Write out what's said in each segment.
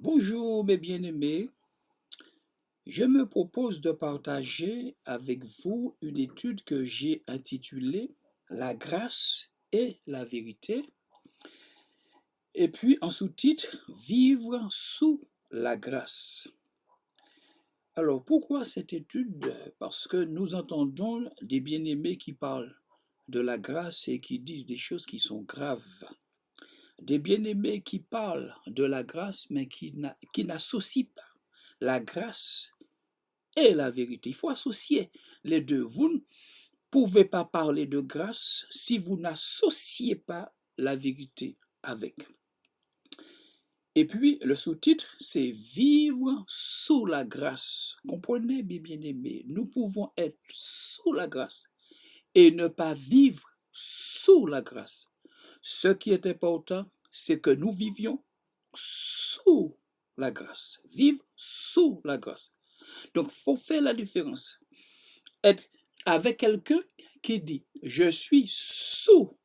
Bonjour mes bien-aimés, je me propose de partager avec vous une étude que j'ai intitulée La grâce et la vérité, et puis en sous-titre Vivre sous la grâce. Alors pourquoi cette étude? Parce que nous entendons des bien-aimés qui parlent de la grâce et qui disent des choses qui sont graves. Des bien-aimés qui parlent de la grâce mais qui n'associent pas la grâce et la vérité. Il faut associer les deux. Vous ne pouvez pas parler de grâce si vous n'associez pas la vérité avec. Et puis, le sous-titre, c'est Vivre sous la grâce. Comprenez, bien-aimés, nous pouvons être sous la grâce et ne pas vivre sous la grâce. Ce qui est important, c'est que nous vivions sous la grâce. Vivre sous la grâce. Donc, il faut faire la différence. Être avec quelqu'un qui dit « je suis sous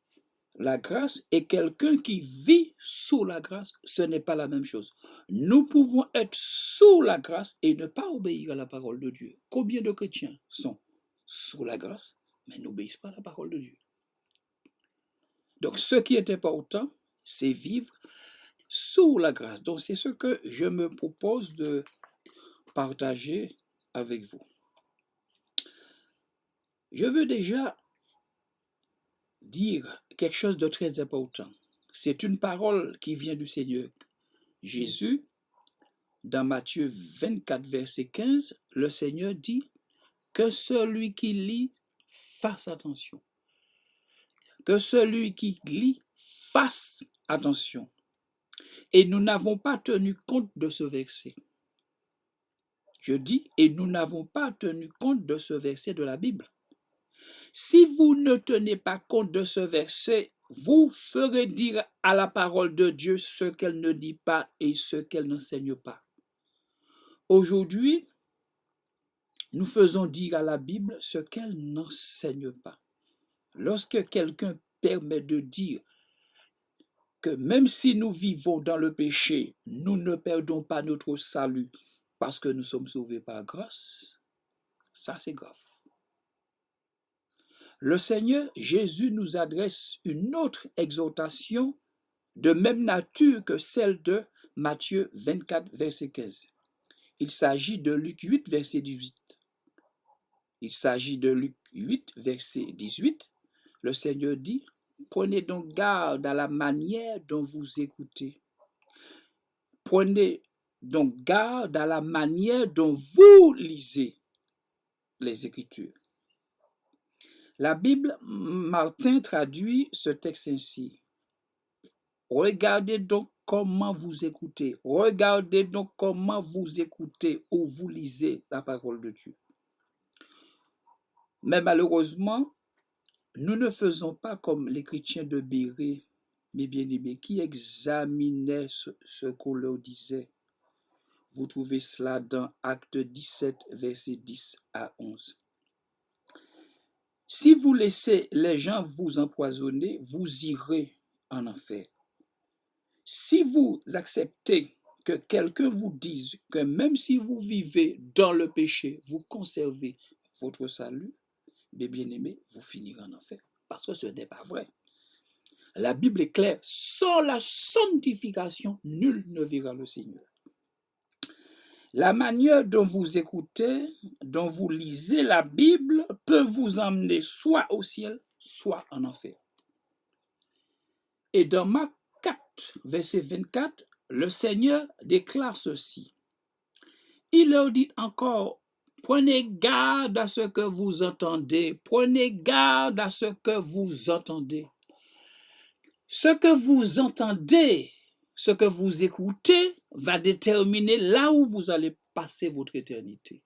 la grâce » et quelqu'un qui vit sous la grâce, ce n'est pas la même chose. Nous pouvons être sous la grâce et ne pas obéir à la parole de Dieu. Combien de chrétiens sont sous la grâce, mais n'obéissent pas à la parole de Dieu? Donc, ce qui est important, c'est vivre sous la grâce. Donc, c'est ce que je me propose de partager avec vous. Je veux déjà dire quelque chose de très important. C'est une parole qui vient du Seigneur Jésus. Dans Matthieu 24, verset 15, le Seigneur dit que celui qui lit fasse attention. Que celui qui lit fasse attention. Et nous n'avons pas tenu compte de ce verset. Je dis, et nous n'avons pas tenu compte de ce verset de la Bible. Si vous ne tenez pas compte de ce verset, vous ferez dire à la parole de Dieu ce qu'elle ne dit pas et ce qu'elle n'enseigne pas. Aujourd'hui, nous faisons dire à la Bible ce qu'elle n'enseigne pas. Lorsque quelqu'un permet de dire que même si nous vivons dans le péché, nous ne perdons pas notre salut parce que nous sommes sauvés par grâce, ça c'est grave. Le Seigneur Jésus nous adresse une autre exhortation de même nature que celle de Matthieu 24, verset 15. Il s'agit de Luc 8, verset 18. Il s'agit de Luc 8, verset 18. Le Seigneur dit, « Prenez donc garde à la manière dont vous écoutez. Prenez donc garde à la manière dont vous lisez les Écritures. » La Bible, Martin traduit ce texte ainsi. Regardez donc comment vous écoutez. Regardez donc comment vous écoutez ou vous lisez la parole de Dieu. Mais malheureusement, nous ne faisons pas comme les chrétiens de Bérée, mes bien-aimés, qui examinaient ce qu'on leur disait. Vous trouvez cela dans Acte 17, versets 10 à 11. Si vous laissez les gens vous empoisonner, vous irez en enfer. Si vous acceptez que quelqu'un vous dise que même si vous vivez dans le péché, vous conservez votre salut, mes bien-aimés, vous finirez en enfer. Parce que ce n'est pas vrai. La Bible est claire, sans la sanctification, nul ne verra le Seigneur. La manière dont vous écoutez, dont vous lisez la Bible peut vous emmener soit au ciel, soit en enfer. Et dans Marc 4, verset 24, le Seigneur déclare ceci. Il leur dit encore, prenez garde à ce que vous entendez, prenez garde à ce que vous entendez. Ce que vous entendez, ce que vous écoutez va déterminer là où vous allez passer votre éternité.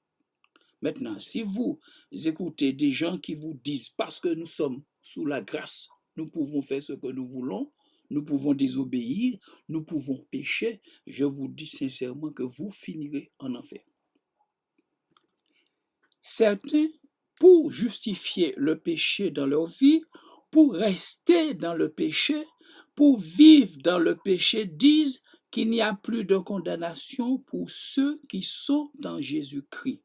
Maintenant, si vous écoutez des gens qui vous disent parce que nous sommes sous la grâce, nous pouvons faire ce que nous voulons, nous pouvons désobéir, nous pouvons pécher, je vous dis sincèrement que vous finirez en enfer. Certains, pour justifier le péché dans leur vie, pour rester dans le péché, pour vivre dans le péché, disent qu'il n'y a plus de condamnation pour ceux qui sont dans Jésus-Christ.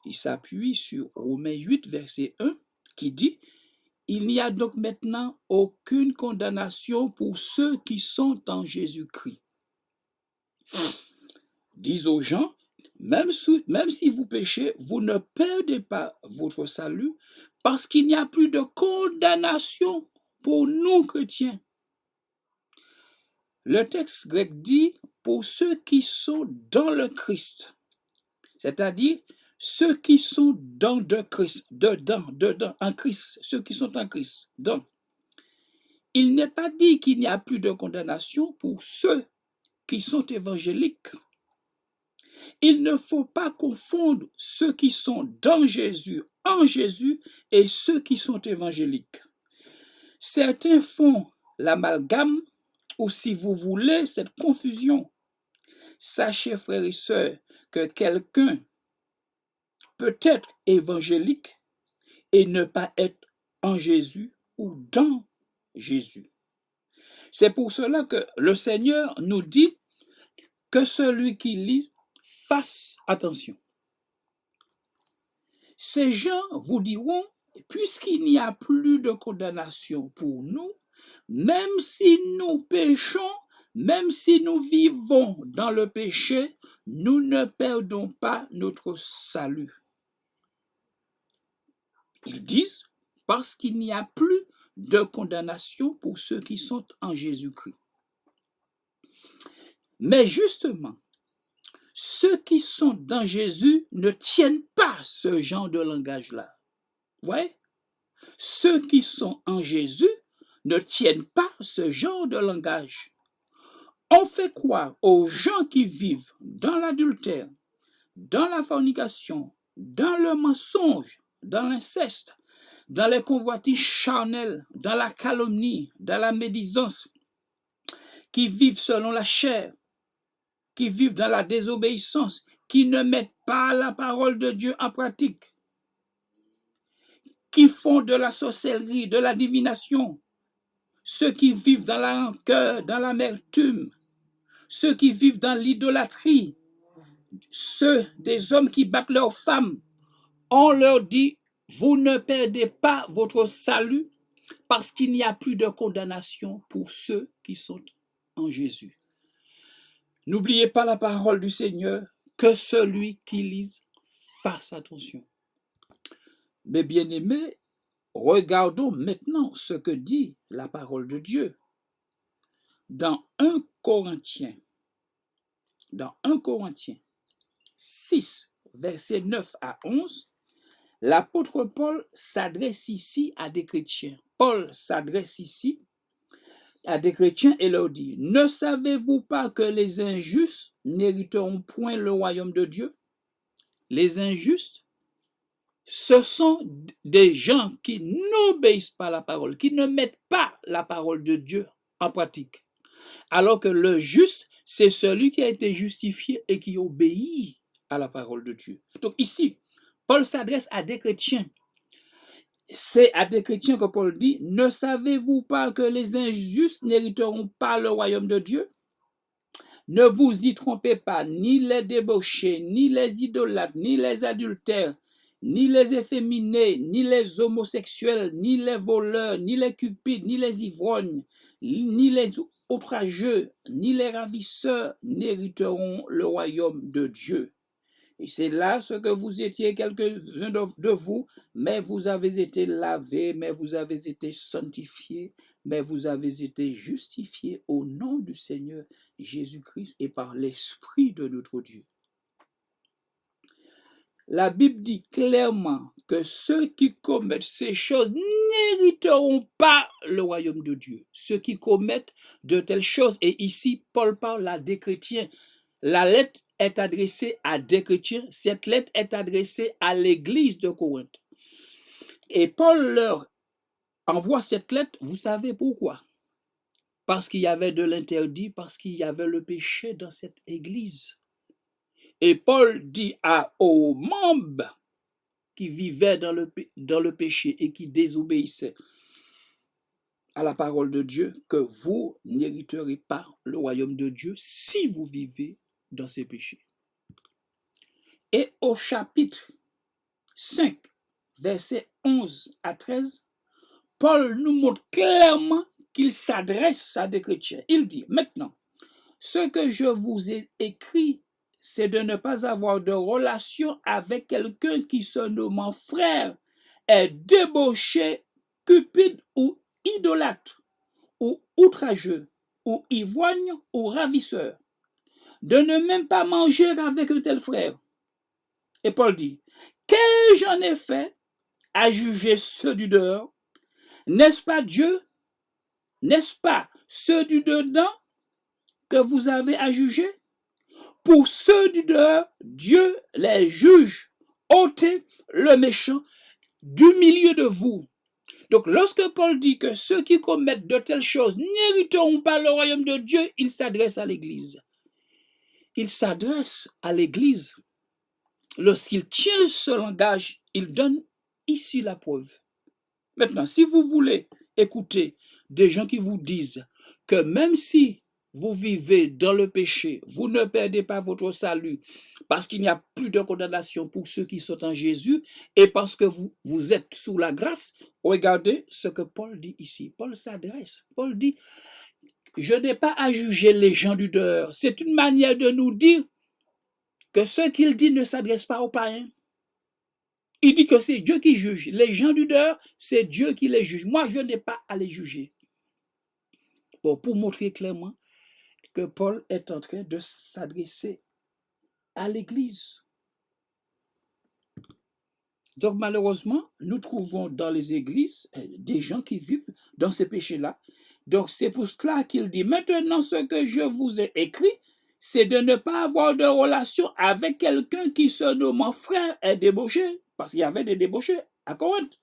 Il s'appuie sur Romains 8, verset 1, qui dit « Il n'y a donc maintenant aucune condamnation pour ceux qui sont en Jésus-Christ. » Dis aux gens, même si vous péchez, vous ne perdez pas votre salut parce qu'il n'y a plus de condamnation pour nous chrétiens. Le texte grec dit pour ceux qui sont dans le Christ, c'est-à-dire ceux qui sont dans le Christ, dedans, en Christ, ceux qui sont en Christ, dans. Il n'est pas dit qu'il n'y a plus de condamnation pour ceux qui sont évangéliques. Il ne faut pas confondre ceux qui sont dans Jésus, en Jésus, et ceux qui sont évangéliques. Certains font l'amalgame, ou si vous voulez, cette confusion. Sachez, frères et sœurs, que quelqu'un peut être évangélique et ne pas être en Jésus ou dans Jésus. C'est pour cela que le Seigneur nous dit que celui qui lit fasse attention. Ces gens vous diront, puisqu'il n'y a plus de condamnation pour nous, même si nous péchons, même si nous vivons dans le péché, nous ne perdons pas notre salut. Ils disent, parce qu'il n'y a plus de condamnation pour ceux qui sont en Jésus-Christ. Mais justement, ceux qui sont dans Jésus ne tiennent pas ce genre de langage-là. Vous voyez? Ceux qui sont en Jésus ne tiennent pas ce genre de langage. On fait croire aux gens qui vivent dans l'adultère, dans la fornication, dans le mensonge, dans l'inceste, dans les convoitises charnelles, dans la calomnie, dans la médisance, qui vivent selon la chair, qui vivent dans la désobéissance, qui ne mettent pas la parole de Dieu en pratique, qui font de la sorcellerie, de la divination, ceux qui vivent dans la rancœur, dans l'amertume, ceux qui vivent dans l'idolâtrie, ceux des hommes qui battent leurs femmes, on leur dit, vous ne perdez pas votre salut parce qu'il n'y a plus de condamnation pour ceux qui sont en Jésus. N'oubliez pas la parole du Seigneur, que celui qui lise fasse attention. Mes bien-aimés, regardons maintenant ce que dit la parole de Dieu. Dans 1 Corinthiens 6, versets 9 à 11, l'apôtre Paul s'adresse ici à des chrétiens. Paul s'adresse ici à des chrétiens et leur dit, ne savez-vous pas que les injustes n'hériteront point le royaume de Dieu? Les injustes, ce sont des gens qui n'obéissent pas à la parole, qui ne mettent pas la parole de Dieu en pratique. Alors que le juste, c'est celui qui a été justifié et qui obéit à la parole de Dieu. Donc ici, Paul s'adresse à des chrétiens. C'est à des chrétiens que Paul dit, ne savez-vous pas que les injustes n'hériteront pas le royaume de Dieu? Ne vous y trompez pas, ni les débauchés, ni les idolâtres, ni les adultères, ni les efféminés, ni les homosexuels, ni les voleurs, ni les cupides, ni les ivrognes, ni les outrageux, ni les ravisseurs n'hériteront le royaume de Dieu. Et c'est là ce que vous étiez quelques-uns de vous, mais vous avez été lavés, mais vous avez été sanctifiés, mais vous avez été justifiés au nom du Seigneur Jésus-Christ et par l'Esprit de notre Dieu. La Bible dit clairement que ceux qui commettent ces choses n'hériteront pas le royaume de Dieu. Ceux qui commettent de telles choses, et ici Paul parle à des chrétiens, la lettre est adressée à des chrétiens, cette lettre est adressée à l'église de Corinthe. Et Paul leur envoie cette lettre, vous savez pourquoi? Parce qu'il y avait de l'interdit, parce qu'il y avait le péché dans cette église. Et Paul dit aux membres qui vivaient dans le péché et qui désobéissaient, à la parole de Dieu que vous n'hériterez pas le royaume de Dieu si vous vivez dans ces péchés. Et au chapitre 5, versets 11 à 13, Paul nous montre clairement qu'il s'adresse à des chrétiens. Il dit, maintenant, ce que je vous ai écrit, c'est de ne pas avoir de relation avec quelqu'un qui, se nommant frère, est débauché, cupide ou idolâtre, ou outrageux, ou ivrogne, ou ravisseur. De ne même pas manger avec un tel frère. Et Paul dit, qu'ai-je en effet à juger ceux du dehors? N'est-ce pas Dieu? N'est-ce pas ceux du dedans que vous avez à juger? Pour ceux du dehors, Dieu les juge. Ôtez le méchant du milieu de vous. Donc, lorsque Paul dit que ceux qui commettent de telles choses n'hériteront pas le royaume de Dieu, il s'adresse à l'Église. Il s'adresse à l'Église. Lorsqu'il tient ce langage, il donne ici la preuve. Maintenant, si vous voulez écouter des gens qui vous disent que même si vous vivez dans le péché, vous ne perdez pas votre salut parce qu'il n'y a plus de condamnation pour ceux qui sont en Jésus et parce que vous êtes sous la grâce, regardez ce que Paul dit ici. Paul s'adresse. Paul dit, je n'ai pas à juger les gens du dehors. C'est une manière de nous dire que ce qu'il dit ne s'adresse pas aux païens. Il dit que c'est Dieu qui juge. Les gens du dehors, c'est Dieu qui les juge. Moi, je n'ai pas à les juger. Bon, pour montrer clairement que Paul est en train de s'adresser à l'Église. Donc, malheureusement, nous trouvons dans les églises des gens qui vivent dans ces péchés-là. Donc, c'est pour cela qu'il dit, maintenant, ce que je vous ai écrit, c'est de ne pas avoir de relation avec quelqu'un qui, se nommant frère, est débauché. Parce qu'il y avait des débauchés à Corinthe.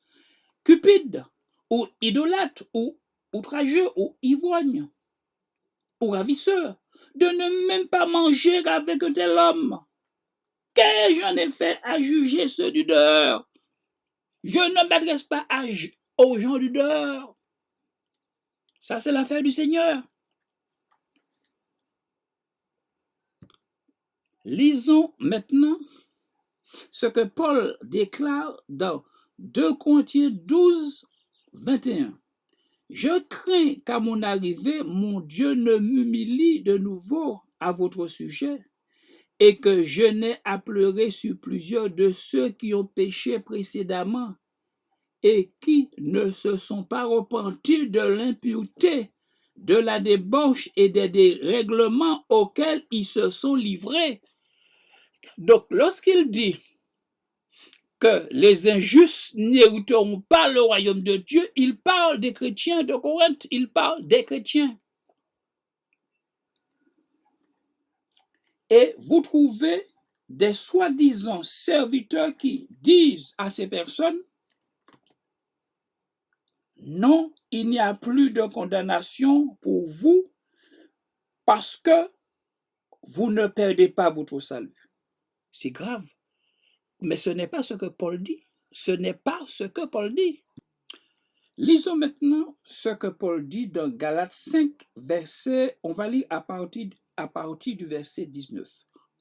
Cupide, ou idolâtre, ou outrageux, ou ivrogne, ou ravisseur. De ne même pas manger avec un tel homme. Qu'ai-je en effet à juger ceux du dehors? Je ne m'adresse pas aux gens du dehors. Ça, c'est l'affaire du Seigneur. Lisons maintenant ce que Paul déclare dans 2 Corinthiens 12, 21. Je crains qu'à mon arrivée, mon Dieu ne m'humilie de nouveau à votre sujet et que je n'ai à pleurer sur plusieurs de ceux qui ont péché précédemment et qui ne se sont pas repentis de l'impureté, de la débauche et des dérèglements auxquels ils se sont livrés. Donc, lorsqu'il dit que les injustes n'hériteront pas le royaume de Dieu, il parle des chrétiens de Corinthe, il parle des chrétiens. Et vous trouvez des soi-disant serviteurs qui disent à ces personnes, non, il n'y a plus de condamnation pour vous parce que vous ne perdez pas votre salut. C'est grave. Mais ce n'est pas ce que Paul dit. Ce n'est pas ce que Paul dit. Lisons maintenant ce que Paul dit dans Galates 5, verset, on va lire à partir du verset 19.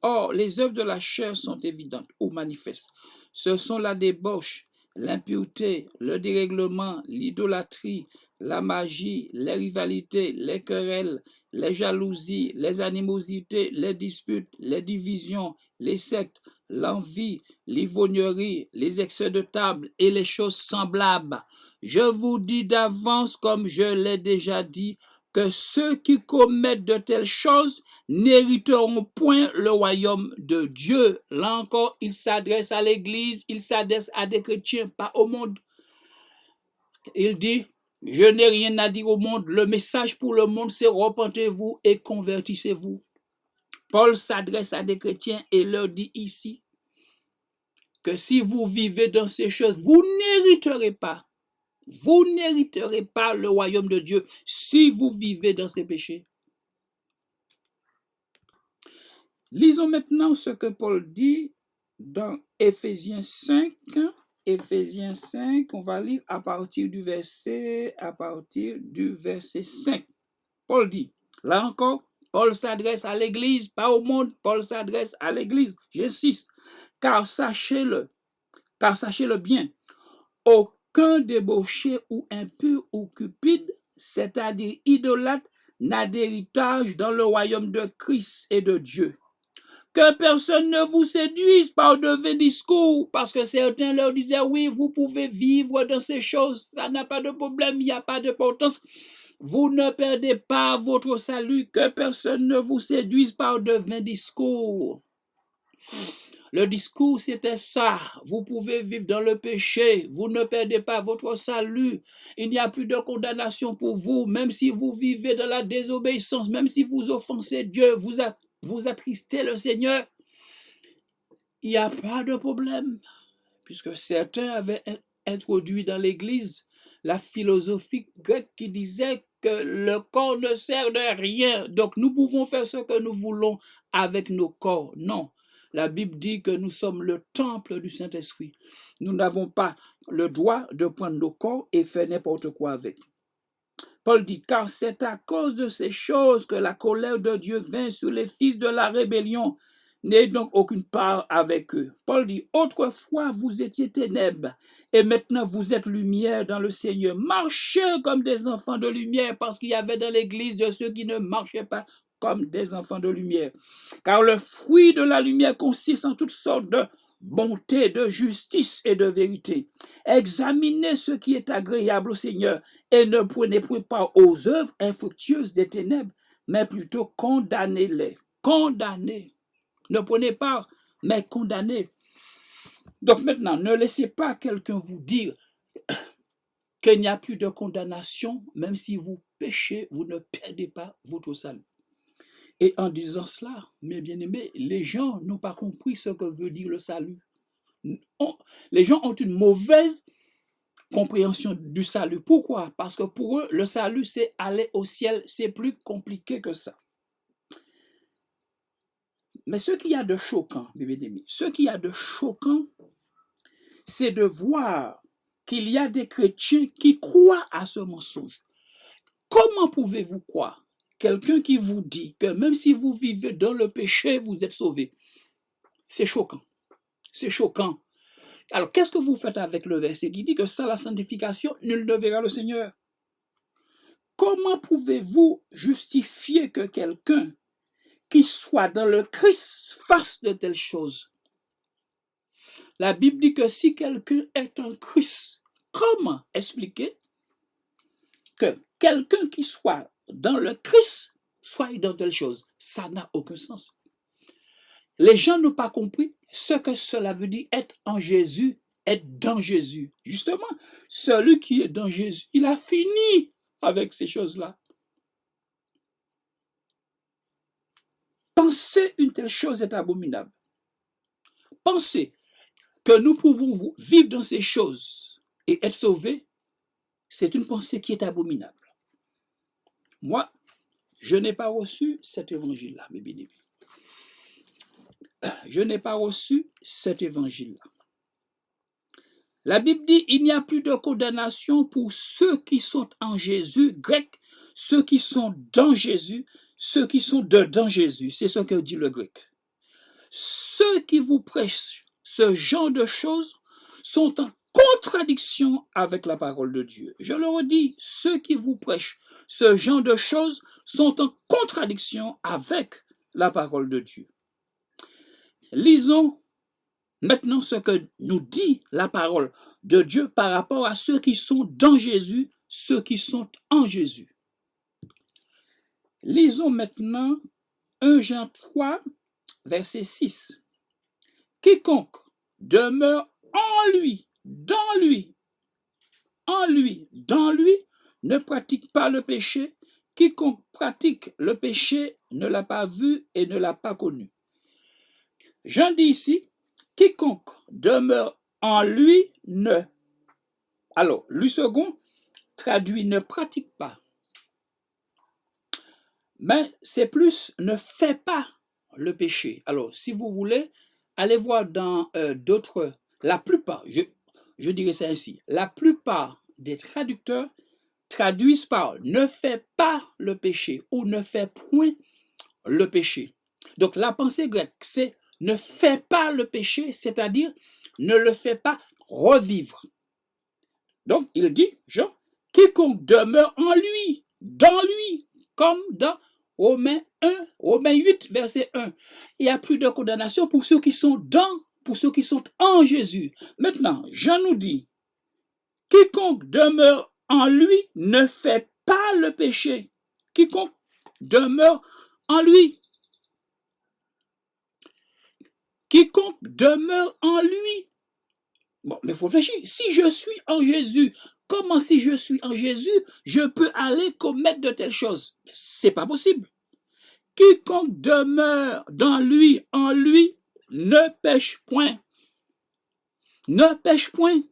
Or, les œuvres de la chair sont évidentes ou manifestes. Ce sont la débauche, l'impureté, le dérèglement, l'idolâtrie, la magie, les rivalités, les querelles, les jalousies, les animosités, les disputes, les divisions, les sectes, l'envie, l'ivrognerie, les excès de table et les choses semblables. Je vous dis d'avance, comme je l'ai déjà dit, que ceux qui commettent de telles choses n'hériteront point le royaume de Dieu. Là encore, il s'adresse à l'Église, il s'adresse à des chrétiens, pas au monde. Il dit, je n'ai rien à dire au monde, le message pour le monde, c'est repentez-vous et convertissez-vous. Paul s'adresse à des chrétiens et leur dit ici que si vous vivez dans ces choses, vous n'hériterez pas. Vous n'hériterez pas le royaume de Dieu si vous vivez dans ces péchés. Lisons maintenant ce que Paul dit dans Éphésiens 5, Éphésiens 5, on va lire à partir du verset 5. Paul dit, là encore, Paul s'adresse à l'Église, pas au monde, Paul s'adresse à l'Église. J'insiste, car sachez-le bien, aucun débauché ou impur ou cupide, c'est-à-dire idolâtre, n'a d'héritage dans le royaume de Christ et de Dieu. Que personne ne vous séduise par de vains discours, parce que certains leur disaient, oui, vous pouvez vivre dans ces choses, ça n'a pas de problème, il n'y a pas d'importance. Vous ne perdez pas votre salut, que personne ne vous séduise par de vains discours. Le discours, c'était ça. Vous pouvez vivre dans le péché. Vous ne perdez pas votre salut. Il n'y a plus de condamnation pour vous, même si vous vivez dans la désobéissance, même si vous offensez Dieu, vous attristez le Seigneur. Il n'y a pas de problème, puisque certains avaient introduit dans l'Église la philosophie grecque qui disait que le corps ne sert de rien, donc nous pouvons faire ce que nous voulons avec nos corps. Non. La Bible dit que nous sommes le temple du Saint-Esprit. Nous n'avons pas le droit de prendre nos corps et faire n'importe quoi avec. Paul dit, car c'est à cause de ces choses que la colère de Dieu vint sur les fils de la rébellion. N'ayez donc aucune part avec eux. Paul dit, autrefois vous étiez ténèbres, et maintenant vous êtes lumière dans le Seigneur. Marchez comme des enfants de lumière, parce qu'il y avait dans l'Église de ceux qui ne marchaient pas comme des enfants de lumière. Car le fruit de la lumière consiste en toutes sortes de bonté, de justice et de vérité. Examinez ce qui est agréable au Seigneur et ne prenez point part aux œuvres infructueuses des ténèbres, mais plutôt condamnez-les. Condamnez. Ne prenez pas, mais condamnez. Donc maintenant, ne laissez pas quelqu'un vous dire qu'il n'y a plus de condamnation, même si vous péchez, vous ne perdez pas votre salut. Et en disant cela, mes bien-aimés, les gens n'ont pas compris ce que veut dire le salut. Les gens ont une mauvaise compréhension du salut. Pourquoi? Parce que pour eux, le salut, c'est aller au ciel. C'est plus compliqué que ça. Mais ce qu'il y a de choquant, mes bien-aimés, ce qu'il y a de choquant, c'est de voir qu'il y a des chrétiens qui croient à ce mensonge. Comment pouvez-vous croire quelqu'un qui vous dit que même si vous vivez dans le péché, vous êtes sauvé? C'est choquant. C'est choquant. Alors, qu'est-ce que vous faites avec le verset qui dit que sans la sanctification, nul ne verra le Seigneur? Comment pouvez-vous justifier que quelqu'un qui soit dans le Christ fasse de telles choses? La Bible dit que si quelqu'un est un Christ, comment expliquer que quelqu'un qui soit dans le Christ soit dans telle chose? Ça n'a aucun sens. Les gens n'ont pas compris ce que cela veut dire être en Jésus, être dans Jésus. Justement, celui qui est dans Jésus, il a fini avec ces choses-là. Penser une telle chose est abominable. Penser que nous pouvons vivre dans ces choses et être sauvés, c'est une pensée qui est abominable. Moi, je n'ai pas reçu cet évangile-là, mes bien-aimés. Je n'ai pas reçu cet évangile-là. La Bible dit, il n'y a plus de condamnation pour ceux qui sont en Jésus, grec, ceux qui sont dans Jésus, ceux qui sont dedans Jésus. C'est ce que dit le grec. Ceux qui vous prêchent ce genre de choses sont en contradiction avec la parole de Dieu. Je le redis, ceux qui vous prêchent ce genre de choses sont en contradiction avec la parole de Dieu. Lisons maintenant ce que nous dit la parole de Dieu par rapport à ceux qui sont dans Jésus, ceux qui sont en Jésus. Lisons maintenant 1 Jean 3, verset 6. Quiconque demeure en lui, dans lui, ne pratique pas le péché. Quiconque pratique le péché ne l'a pas vu et ne l'a pas connu. Jean dit ici, quiconque demeure en lui ne. Alors, lui second traduit ne pratique pas. Mais c'est plus ne fait pas le péché. Alors, si vous voulez, allez voir dans d'autres, la plupart, je dirais ça ainsi, la plupart des traducteurs traduisent par ne fais pas le péché ou ne fais point le péché. Donc la pensée grecque, c'est ne fais pas le péché, c'est-à-dire ne le fais pas revivre. Donc il dit, Jean, quiconque demeure en lui, dans lui, comme dans Romains 8, verset 1. Il n'y a plus de condamnation pour ceux qui sont pour ceux qui sont en Jésus. Maintenant, Jean nous dit, quiconque demeure en lui ne fait pas le péché. Quiconque demeure en lui. Quiconque demeure en lui. Bon, mais il faut réfléchir. Si je suis en Jésus, comment si je suis en Jésus, je peux aller commettre de telles choses? C'est pas possible. Quiconque demeure dans lui, en lui, ne pêche point. Ne pêche point.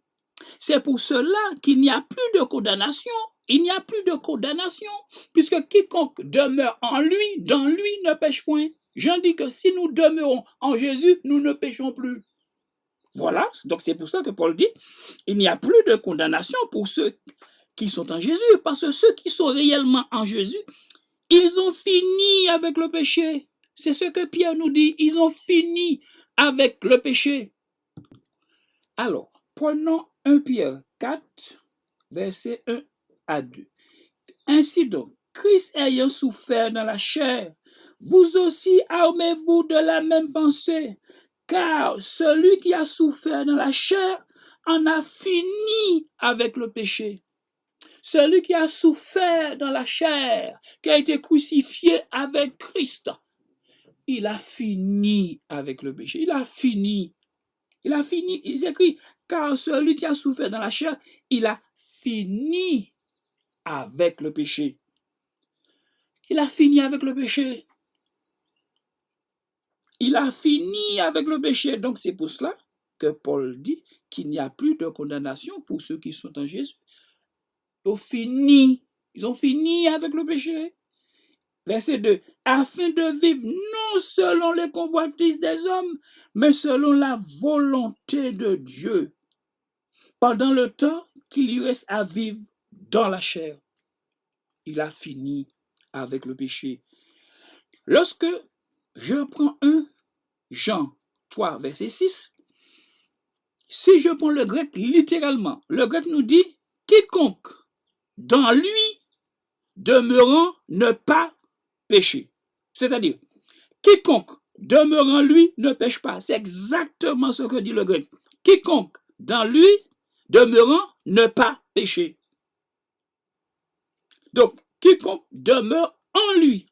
C'est pour cela qu'il n'y a plus de condamnation. Il n'y a plus de condamnation, puisque quiconque demeure en lui, dans lui, ne pêche point. J'en dis que si nous demeurons en Jésus, nous ne péchons plus. Voilà, donc c'est pour ça que Paul dit, il n'y a plus de condamnation pour ceux qui sont en Jésus, parce que ceux qui sont réellement en Jésus, ils ont fini avec le péché. C'est ce que Pierre nous dit, ils ont fini avec le péché. Alors, prenons 1 Pierre 4, versets 1 à 2. Ainsi donc, Christ ayant souffert dans la chair, vous aussi armez-vous de la même pensée, car celui qui a souffert dans la chair en a fini avec le péché. Celui qui a souffert dans la chair, qui a été crucifié avec Christ, il a fini avec le péché. Il a fini. Il écrit, car celui qui a souffert dans la chair, il a fini avec le péché. Il a fini avec le péché. Il a fini avec le péché. Donc c'est pour cela que Paul dit qu'il n'y a plus de condamnation pour ceux qui sont en Jésus. Ils ont fini avec le péché. Verset 2. Afin de vivre non selon les convoitises des hommes, mais selon la volonté de Dieu, pendant le temps qu'il lui reste à vivre dans la chair. Il a fini avec le péché. Lorsque je prends 1 Jean 3, verset 6, si je prends le grec littéralement, le grec nous dit quiconque dans lui demeurant ne pas pécher. C'est-à-dire, quiconque demeure en lui ne pêche pas. C'est exactement ce que dit le grec. Quiconque dans lui demeurant ne pas pécher. Donc, quiconque demeure en lui.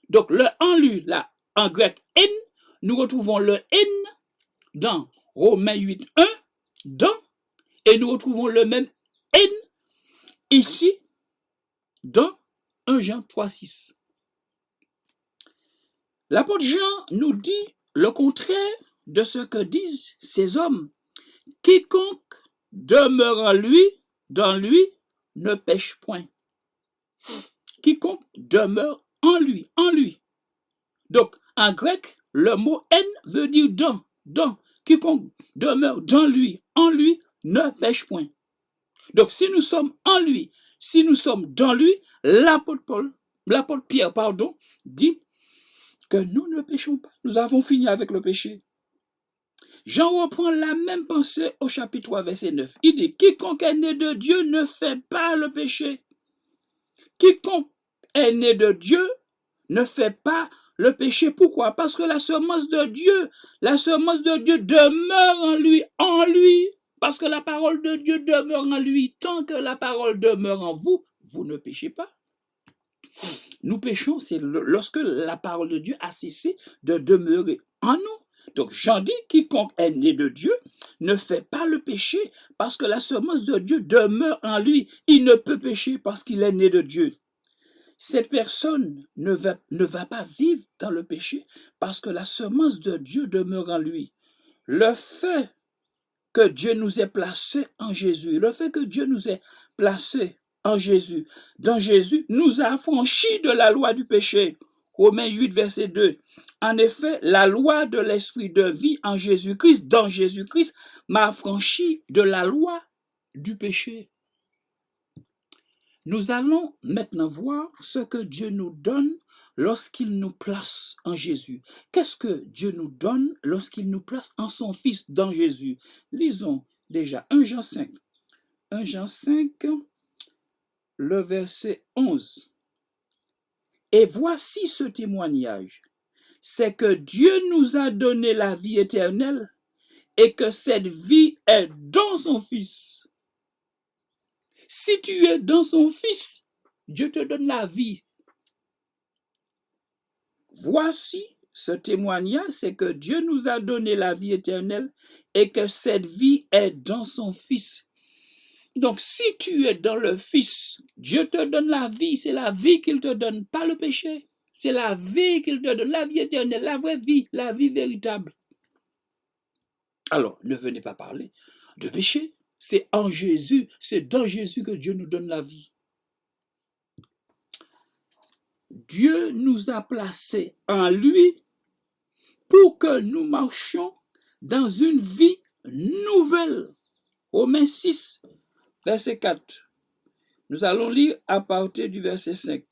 Donc, le en lui, là, en grec, en, nous retrouvons le en dans Romains 8, 1, dans, et nous retrouvons le même en ici, dans 1 Jean 3, 6. L'apôtre Jean nous dit le contraire de ce que disent ces hommes. Quiconque demeure en lui, dans lui, ne pêche point. Quiconque demeure en lui. Donc, en grec, le mot en veut dire dans. Quiconque demeure dans lui, en lui, ne pêche point. Donc, si nous sommes en lui, si nous sommes dans lui, l'apôtre Pierre, dit que nous ne péchons pas. Nous avons fini avec le péché. Jean reprend la même pensée au chapitre 3, verset 9. Il dit, quiconque est né de Dieu ne fait pas le péché. Quiconque est né de Dieu ne fait pas le péché. Pourquoi? Parce que la semence de Dieu demeure en lui. Parce que la parole de Dieu demeure en lui. Tant que la parole demeure en vous, vous ne péchez pas. Nous péchons, c'est lorsque la parole de Dieu a cessé de demeurer en nous. Donc Jean dit, quiconque est né de Dieu ne fait pas le péché parce que la semence de Dieu demeure en lui. Il ne peut pécher parce qu'il est né de Dieu. Cette personne ne va pas vivre dans le péché parce que la semence de Dieu demeure en lui. Le fait que Dieu nous ait placés en Jésus, le fait que Dieu nous ait placés en Jésus, dans Jésus, nous a affranchis de la loi du péché. Romains 8, verset 2. En effet, la loi de l'esprit de vie en Jésus-Christ, dans Jésus-Christ, m'a affranchi de la loi du péché. Nous allons maintenant voir ce que Dieu nous donne lorsqu'il nous place en Jésus. Qu'est-ce que Dieu nous donne lorsqu'il nous place en son Fils dans Jésus? Lisons déjà 1 Jean 5. 1 Jean 5, le verset 11. Et voici ce témoignage, c'est que Dieu nous a donné la vie éternelle et que cette vie est dans son Fils. Si tu es dans son Fils, Dieu te donne la vie. Voici ce témoignage, c'est que Dieu nous a donné la vie éternelle et que cette vie est dans son Fils. Donc, si tu es dans le Fils, Dieu te donne la vie, c'est la vie qu'il te donne, pas le péché. C'est la vie qu'il te donne, la vie éternelle, la vraie vie, la vie véritable. Alors, ne venez pas parler de péché. C'est en Jésus, c'est dans Jésus que Dieu nous donne la vie. Dieu nous a placés en lui pour que nous marchions dans une vie nouvelle. Romains 6, verset 4. Nous allons lire à partir du verset 5.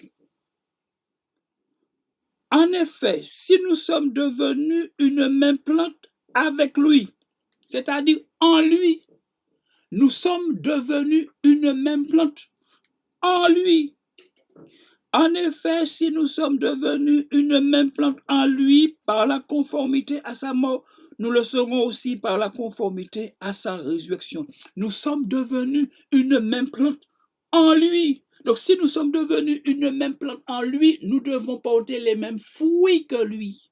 En effet, si nous sommes devenus une même plante avec lui, c'est-à-dire en lui, nous sommes devenus une même plante en lui. En effet, si nous sommes devenus une même plante en lui par la conformité à sa mort, nous le serons aussi par la conformité à sa résurrection. Nous sommes devenus une même plante en lui. Donc si nous sommes devenus une même plante en lui, nous devons porter les mêmes fruits que lui.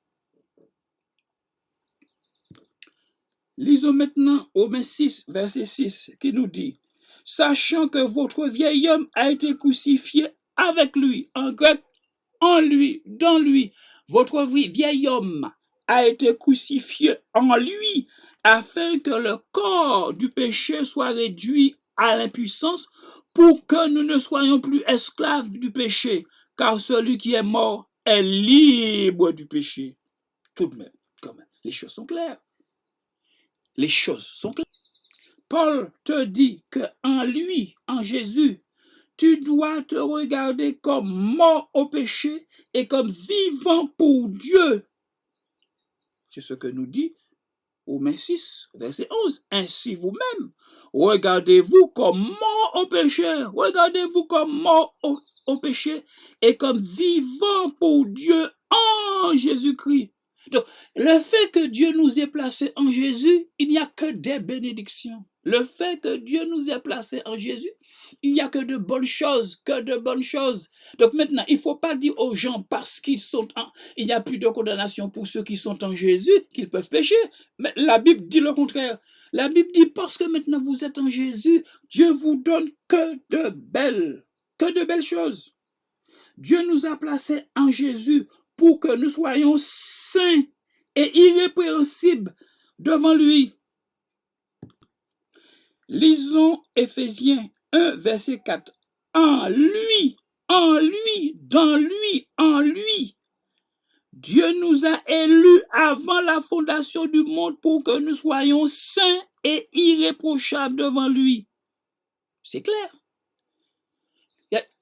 Lisons maintenant Romains 6, verset 6, qui nous dit « Sachant que votre vieil homme a été crucifié avec lui, en grec, en lui, dans lui, votre vieil homme a été crucifié en lui, afin que le corps du péché soit réduit à l'impuissance, pour que nous ne soyons plus esclaves du péché, car celui qui est mort est libre du péché. » Tout de même, quand même, les choses sont claires. Les choses sont claires. Paul te dit qu'en lui, en Jésus, tu dois te regarder comme mort au péché et comme vivant pour Dieu. C'est ce que nous dit Romains 6, verset 11. Ainsi vous-même, regardez-vous comme mort au péché. Regardez-vous comme mort au péché et comme vivant pour Dieu en Jésus-Christ. Donc, le fait que Dieu nous ait placés en Jésus, il n'y a que des bénédictions. Le fait que Dieu nous ait placés en Jésus, il n'y a que de bonnes choses, que de bonnes choses. Donc maintenant, il ne faut pas dire aux gens parce qu'ils sont il n'y a plus de condamnation pour ceux qui sont en Jésus qu'ils peuvent pécher. Mais la Bible dit le contraire. La Bible dit parce que maintenant vous êtes en Jésus, Dieu vous donne que de belles choses. Dieu nous a placés en Jésus pour que nous soyons saints et irrépréhensibles devant lui. Lisons Éphésiens 1, verset 4. En lui, dans lui, en lui, Dieu nous a élus avant la fondation du monde pour que nous soyons saints et irréprochables devant lui. C'est clair.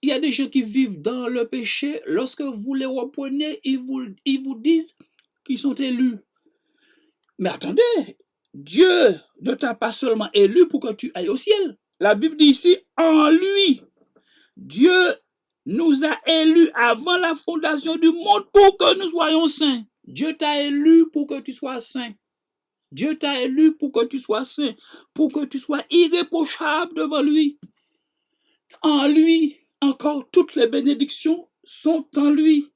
Il y a des gens qui vivent dans le péché. Lorsque vous les reprenez, ils vous disent qu'ils sont élus. Mais attendez, Dieu ne t'a pas seulement élu pour que tu ailles au ciel. La Bible dit ici, en lui, Dieu nous a élus avant la fondation du monde pour que nous soyons saints. Dieu t'a élu pour que tu sois saint. Dieu t'a élu pour que tu sois saint, pour que tu sois irréprochable devant lui. En lui, encore toutes les bénédictions sont en lui.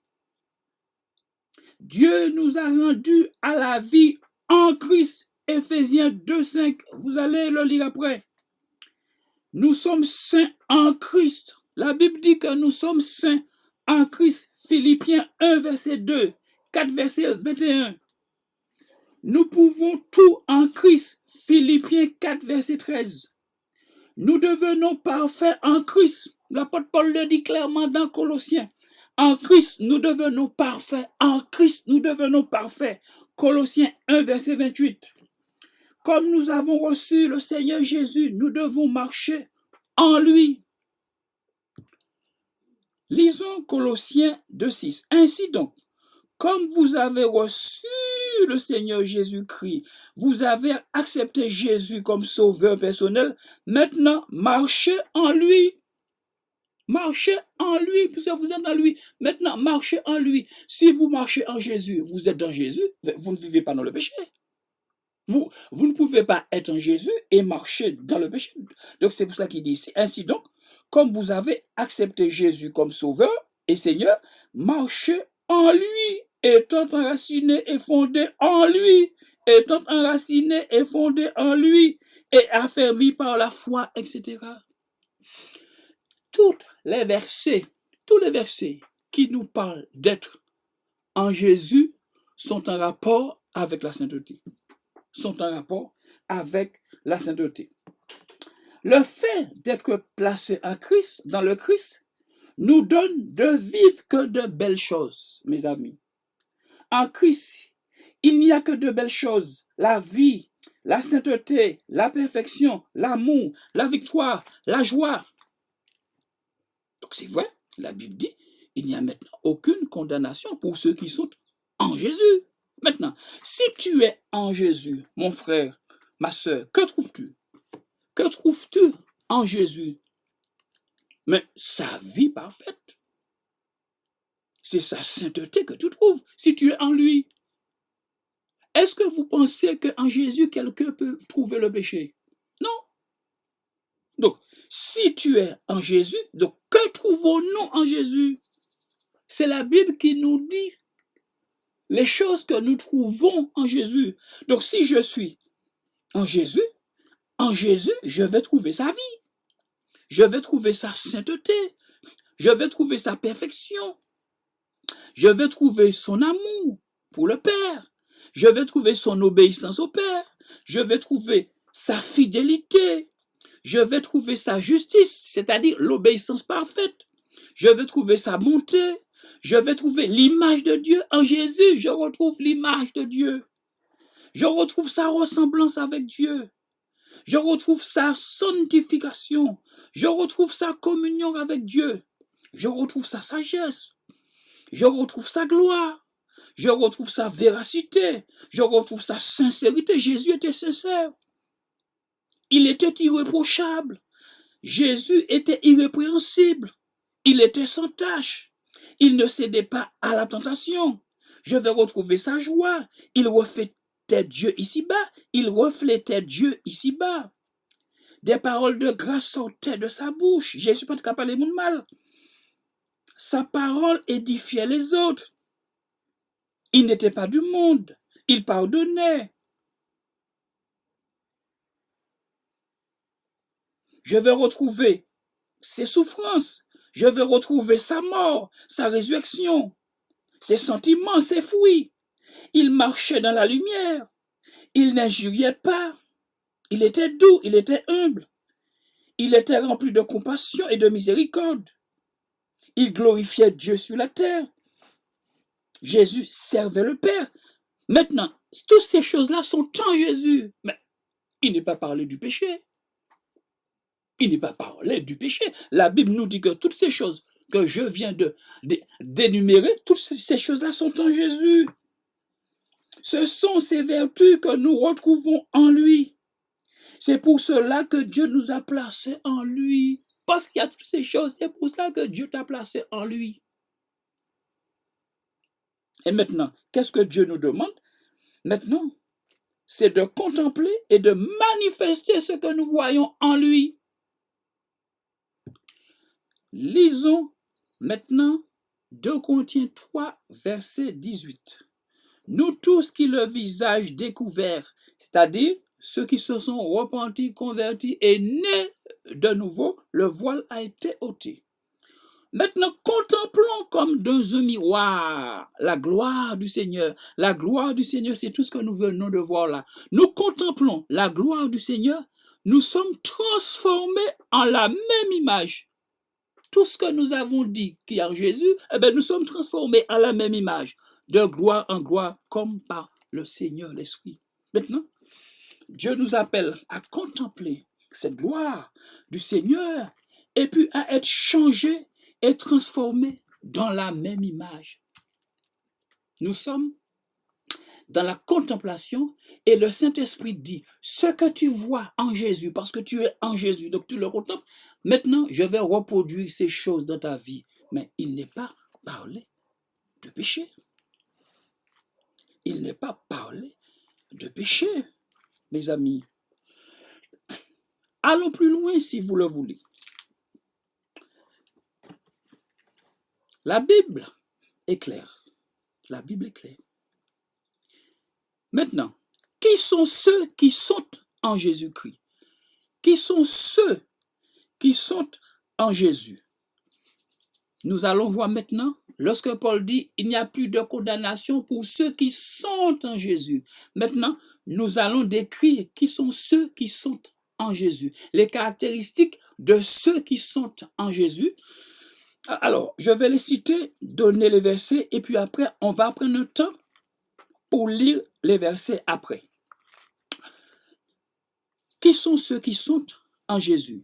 Dieu nous a rendus à la vie en Christ. Éphésiens 2, 5. Vous allez le lire après. Nous sommes saints en Christ. La Bible dit que nous sommes saints en Christ. Philippiens 1, verset 2. 4, verset 21. Nous pouvons tout en Christ. Philippiens 4, verset 13. Nous devenons parfaits en Christ. L'apôtre Paul le dit clairement dans Colossiens. En Christ, nous devenons parfaits. En Christ, nous devenons parfaits. Colossiens 1, verset 28. comme nous avons reçu le Seigneur Jésus, nous devons marcher en lui. Lisons Colossiens 2,6. Ainsi donc, comme vous avez reçu le Seigneur Jésus-Christ, vous avez accepté Jésus comme sauveur personnel, maintenant marchez en lui. Marchez en lui, puisque vous êtes en lui. Maintenant, marchez en lui. Si vous marchez en Jésus, vous êtes dans Jésus, vous ne vivez pas dans le péché. Vous ne pouvez pas être en Jésus et marcher dans le péché. Donc c'est pour ça qu'il dit ici. Ainsi donc, comme vous avez accepté Jésus comme sauveur et Seigneur, marchez en lui, étant enraciné et fondé en lui, étant enraciné et fondé en lui, et affermi par la foi, etc. Tous les versets qui nous parlent d'être en Jésus sont en rapport avec la sainteté. Sont en rapport avec la sainteté. Le fait d'être placé en Christ, dans le Christ, nous donne de vivre que de belles choses, mes amis. En Christ, il n'y a que de belles choses. La vie, la sainteté, la perfection, l'amour, la victoire, la joie. Donc c'est vrai, la Bible dit, il n'y a maintenant aucune condamnation pour ceux qui sont en Jésus. Maintenant, si tu es en Jésus, mon frère, ma soeur, que trouves-tu? Que trouves-tu en Jésus? Mais sa vie parfaite. C'est sa sainteté que tu trouves si tu es en lui. Est-ce que vous pensez qu'en Jésus, quelqu'un peut trouver le péché? Non. Donc, si tu es en Jésus, donc que trouvons-nous en Jésus? C'est la Bible qui nous dit les choses que nous trouvons en Jésus. Donc, si je suis en Jésus, je vais trouver sa vie. Je vais trouver sa sainteté. Je vais trouver sa perfection. Je vais trouver son amour pour le Père. Je vais trouver son obéissance au Père. Je vais trouver sa fidélité. Je vais trouver sa justice, c'est-à-dire l'obéissance parfaite. Je vais trouver sa bonté. Je vais trouver l'image de Dieu en Jésus. Je retrouve l'image de Dieu. Je retrouve sa ressemblance avec Dieu. Je retrouve sa sanctification. Je retrouve sa communion avec Dieu. Je retrouve sa sagesse. Je retrouve sa gloire. Je retrouve sa véracité. Je retrouve sa sincérité. Jésus était sincère. Il était irréprochable. Jésus était irrépréhensible. Il était sans tache. Il ne cédait pas à la tentation. Je vais retrouver sa joie. Il reflétait Dieu ici-bas. Il reflétait Dieu ici-bas. Des paroles de grâce sortaient de sa bouche. Jésus pas capable de mal. Sa parole édifiait les autres. Il n'était pas du monde. Il pardonnait. Je vais retrouver ses souffrances. Je vais retrouver sa mort, sa résurrection, ses sentiments, ses fruits. Il marchait dans la lumière. Il n'injuriait pas. Il était doux, il était humble. Il était rempli de compassion et de miséricorde. Il glorifiait Dieu sur la terre. Jésus servait le Père. Maintenant, toutes ces choses-là sont en Jésus. Mais il n'est pas parlé du péché. Il n'est pas parlé du péché. La Bible nous dit que toutes ces choses que je viens d'énumérer, toutes ces choses-là sont en Jésus. Ce sont ces vertus que nous retrouvons en lui. C'est pour cela que Dieu nous a placés en lui. Parce qu'il y a toutes ces choses, c'est pour cela que Dieu t'a placé en lui. Et maintenant, qu'est-ce que Dieu nous demande? Maintenant, c'est de contempler et de manifester ce que nous voyons en lui. Lisons maintenant 2 Corinthiens 3, verset 18. Nous tous qui le visage découvert, c'est-à-dire ceux qui se sont repentis, convertis et nés de nouveau, le voile a été ôté. Maintenant, contemplons comme dans un miroir la gloire du Seigneur. La gloire du Seigneur, c'est tout ce que nous venons de voir là. Nous contemplons la gloire du Seigneur. Nous sommes transformés en la même image. Tout ce que nous avons dit qui est en Jésus, nous sommes transformés en la même image, de gloire en gloire, comme par le Seigneur l'Esprit. Maintenant, Dieu nous appelle à contempler cette gloire du Seigneur et puis à être changés et transformés dans la même image. Nous sommes dans la contemplation et le Saint-Esprit dit, ce que tu vois en Jésus, parce que tu es en Jésus, donc tu le contemples, maintenant je vais reproduire ces choses dans ta vie. Mais il n'est pas parlé de péché. Il n'est pas parlé de péché, mes amis. Allons plus loin si vous le voulez. La Bible est claire. La Bible est claire. Maintenant, qui sont ceux qui sont en Jésus-Christ? Qui sont ceux qui sont en Jésus? Nous allons voir maintenant, lorsque Paul dit, il n'y a plus de condamnation pour ceux qui sont en Jésus. Maintenant, nous allons décrire qui sont ceux qui sont en Jésus. Les caractéristiques de ceux qui sont en Jésus. Alors, je vais les citer, donner les versets, et puis après, on va prendre le temps pour lire les versets après. Qui sont ceux qui sont en Jésus?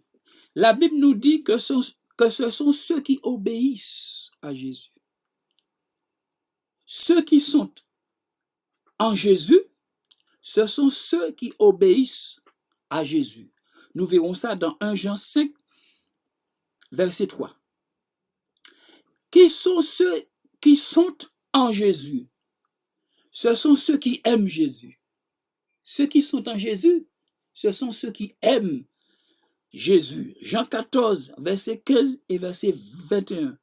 La Bible nous dit que ce sont ceux qui obéissent à Jésus. Ceux qui sont en Jésus, ce sont ceux qui obéissent à Jésus. Nous verrons ça dans 1 Jean 5, verset 3. Qui sont ceux qui sont en Jésus? Ce sont ceux qui aiment Jésus. Ceux qui sont en Jésus, ce sont ceux qui aiment Jésus. Jean 14, verset 15 et verset 21.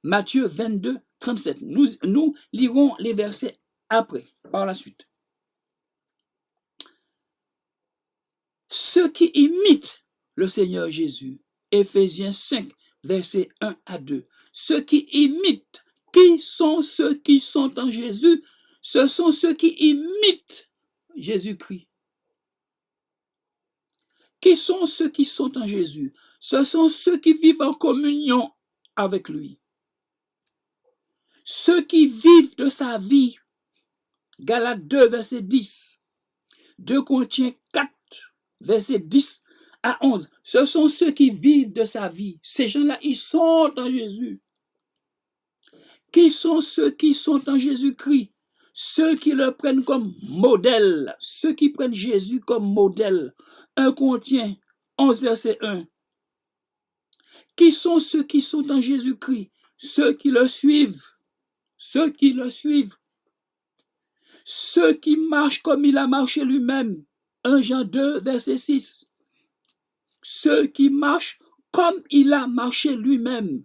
Matthieu 22, 37. Nous lirons les versets après, par la suite. Ceux qui imitent le Seigneur Jésus. Éphésiens 5, versets 1 à 2. Ceux qui imitent. Qui sont ceux qui sont en Jésus? Ce sont ceux qui imitent Jésus-Christ. Qui sont ceux qui sont en Jésus? Ce sont ceux qui vivent en communion avec lui. Ceux qui vivent de sa vie. Galates 2, verset 10. 2 Corinthiens 4, verset 10 à 11. Ce sont ceux qui vivent de sa vie. Ces gens-là, ils sont en Jésus. Qui sont ceux qui sont en Jésus-Christ? Ceux qui le prennent comme modèle. Ceux qui prennent Jésus comme modèle. 1 Corinthiens 11, verset 1. Qui sont ceux qui sont en Jésus-Christ? Ceux qui le suivent. Ceux qui le suivent. Ceux qui marchent comme il a marché lui-même. 1 Jean 2, verset 6. Ceux qui marchent comme il a marché lui-même.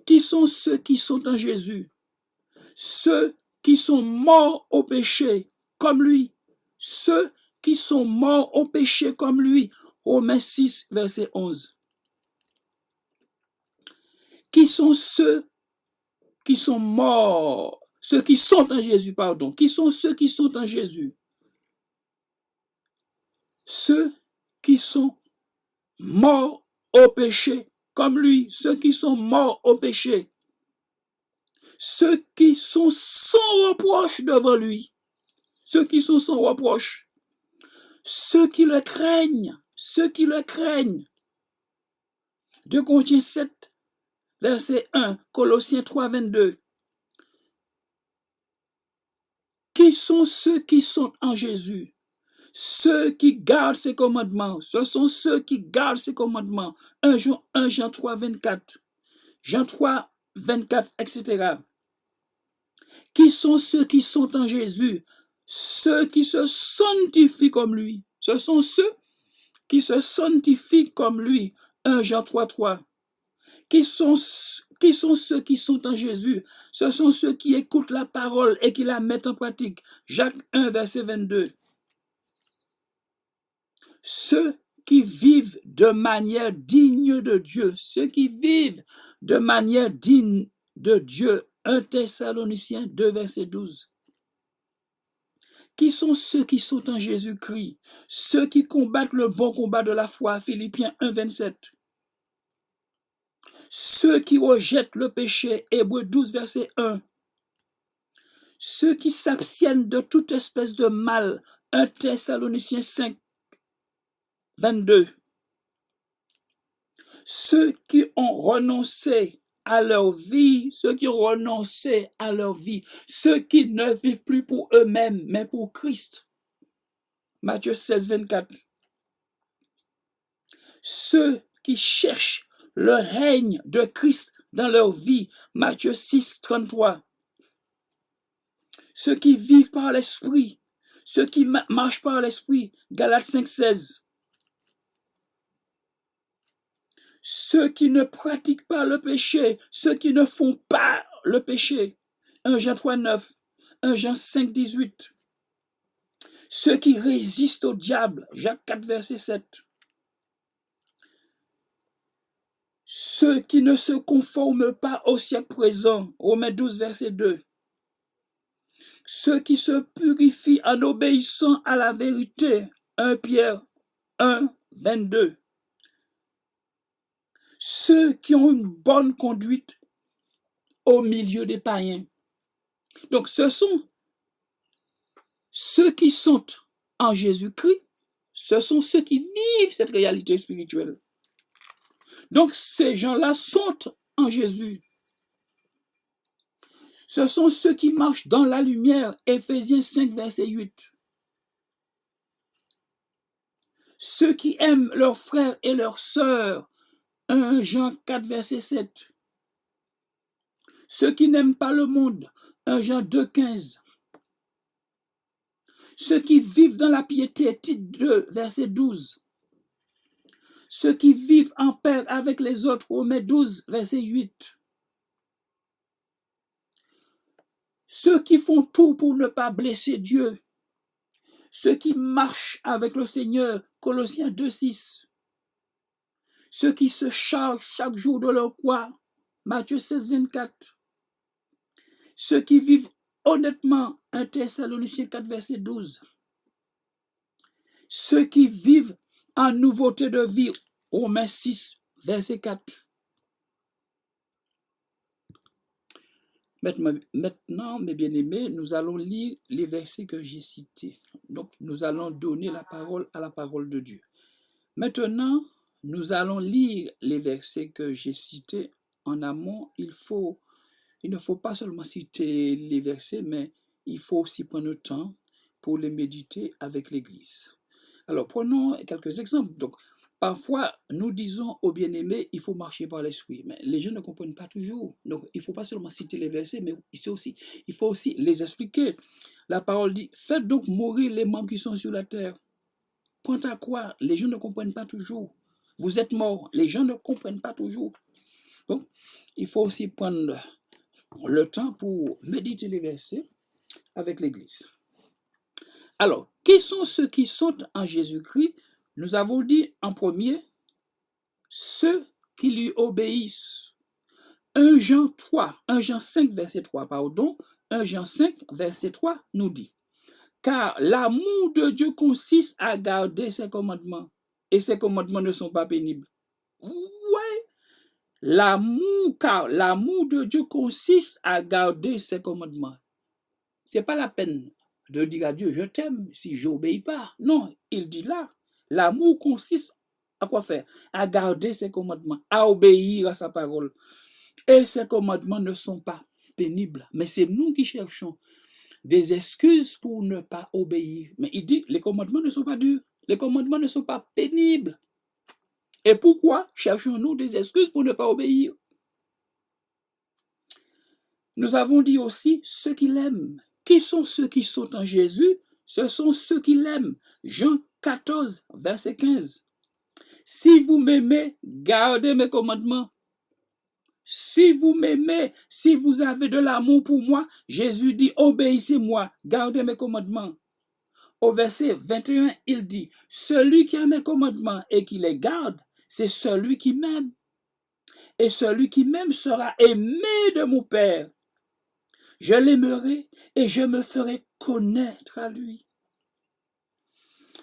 Qui sont ceux qui sont en Jésus? Ceux qui sont morts au péché comme lui. Ceux qui sont morts au péché comme lui. Romains 6, verset 11. Qui sont ceux qui sont morts? Ceux qui sont en Jésus, pardon. Qui sont ceux qui sont en Jésus? Ceux qui sont morts au péché comme lui. Ceux qui sont morts au péché. Ceux qui sont sans reproche devant lui. Ceux qui sont sans reproche. Ceux qui le craignent. Ceux qui le craignent. 2 Corinthiens 7, verset 1. Colossiens 3, 22. Qui sont ceux qui sont en Jésus? Ceux qui gardent ses commandements. Ce sont ceux qui gardent ses commandements. 1 Jean 3, 24. Jean 3, 24, etc. Qui sont ceux qui sont en Jésus? Ceux qui se sanctifient comme lui. Ce sont ceux qui se sanctifient comme lui. 1 Jean 3, 3. Qui sont ceux qui sont en Jésus? Ce sont ceux qui écoutent la parole et qui la mettent en pratique. Jacques 1, verset 22. Ceux qui vivent de manière digne de Dieu. Ceux qui vivent de manière digne de Dieu. 1 Thessaloniciens 2, verset 12. Qui sont ceux qui sont en Jésus-Christ? Ceux qui combattent le bon combat de la foi. Philippiens 1, 27. Ceux qui rejettent le péché. Hébreux 12, verset 1. ceux qui s'abstiennent de toute espèce de mal. 1 Thessaloniciens 5, 22. Ceux qui ont renoncé à leur vie, ceux qui ont renoncé à leur vie, ceux qui ne vivent plus pour eux-mêmes, mais pour Christ. Matthieu 16, 24. Ceux qui cherchent le règne de Christ dans leur vie. Matthieu 6, 33. Ceux qui vivent par l'esprit, ceux qui marchent par l'esprit. Galates 5, 16. Ceux qui ne pratiquent pas le péché, ceux qui ne font pas le péché. 1 Jean 3, 9. 1 Jean 5, 18. Ceux qui résistent au diable. Jacques 4, verset 7. Ceux qui ne se conforment pas au siècle présent. Romains 12, verset 2. Ceux qui se purifient en obéissant à la vérité. 1 Pierre 1, 22. Ceux qui ont une bonne conduite au milieu des païens. Donc, ce sont ceux qui sont en Jésus-Christ, ce sont ceux qui vivent cette réalité spirituelle. Donc, ces gens-là sont en Jésus. Ce sont ceux qui marchent dans la lumière, Éphésiens 5, verset 8. Ceux qui aiment leurs frères et leurs sœurs, 1 Jean 4, verset 7. Ceux qui n'aiment pas le monde, 1 Jean 2, 15. Ceux qui vivent dans la piété, Tite 2, verset 12. Ceux qui vivent en paix avec les autres, Romains 12, verset 8. Ceux qui font tout pour ne pas blesser Dieu. Ceux qui marchent avec le Seigneur, Colossiens 2, 6. Ceux qui se chargent chaque jour de leur croix, Matthieu 16, 24. Ceux qui vivent honnêtement, 1 Thessaloniciens 4, verset 12. Ceux qui vivent en nouveauté de vie, Romains 6, verset 4. Maintenant, mes bien-aimés, nous allons lire les versets que j'ai cités. Donc, nous allons donner la parole à la parole de Dieu. Maintenant, nous allons lire les versets que j'ai cités en amont. Il ne faut pas seulement citer les versets, mais il faut aussi prendre le temps pour les méditer avec l'Église. Alors, prenons quelques exemples. Donc, parfois, nous disons aux bien-aimés, il faut marcher par l'esprit, mais les gens ne comprennent pas toujours. Donc, il ne faut pas seulement citer les versets, mais il faut aussi les expliquer. La parole dit, faites donc mourir les membres qui sont sur la terre. Quant à quoi, les gens ne comprennent pas toujours. Vous êtes morts, les gens ne comprennent pas toujours. Donc, il faut aussi prendre le temps pour méditer les versets avec l'Église. Alors, qui sont ceux qui sont en Jésus-Christ? Nous avons dit en premier, ceux qui lui obéissent. 1 Jean 5, verset 3, 1 Jean 5, verset 3 nous dit, car l'amour de Dieu consiste à garder ses commandements, et ses commandements ne sont pas pénibles. Ouais, car l'amour de Dieu consiste à garder ses commandements. C'est pas la peine de dire à Dieu, je t'aime si j'obéis pas. Non, il dit là, l'amour consiste à quoi faire? À garder ses commandements, à obéir à sa parole. Et ces commandements ne sont pas pénibles, mais c'est nous qui cherchons des excuses pour ne pas obéir. Mais il dit, les commandements ne sont pas durs, les commandements ne sont pas pénibles. Et pourquoi cherchons-nous des excuses pour ne pas obéir? Nous avons dit aussi ceux qui l'aiment. Qui sont ceux qui sont en Jésus? Ce sont ceux qui l'aiment. Jean 14, verset 15. Si vous m'aimez, gardez mes commandements. Si vous m'aimez, si vous avez de l'amour pour moi, Jésus dit, obéissez-moi, gardez mes commandements. Au verset 21, il dit, celui qui a mes commandements et qui les garde, c'est celui qui m'aime. Et celui qui m'aime sera aimé de mon Père. Je l'aimerai et je me ferai connaître à lui.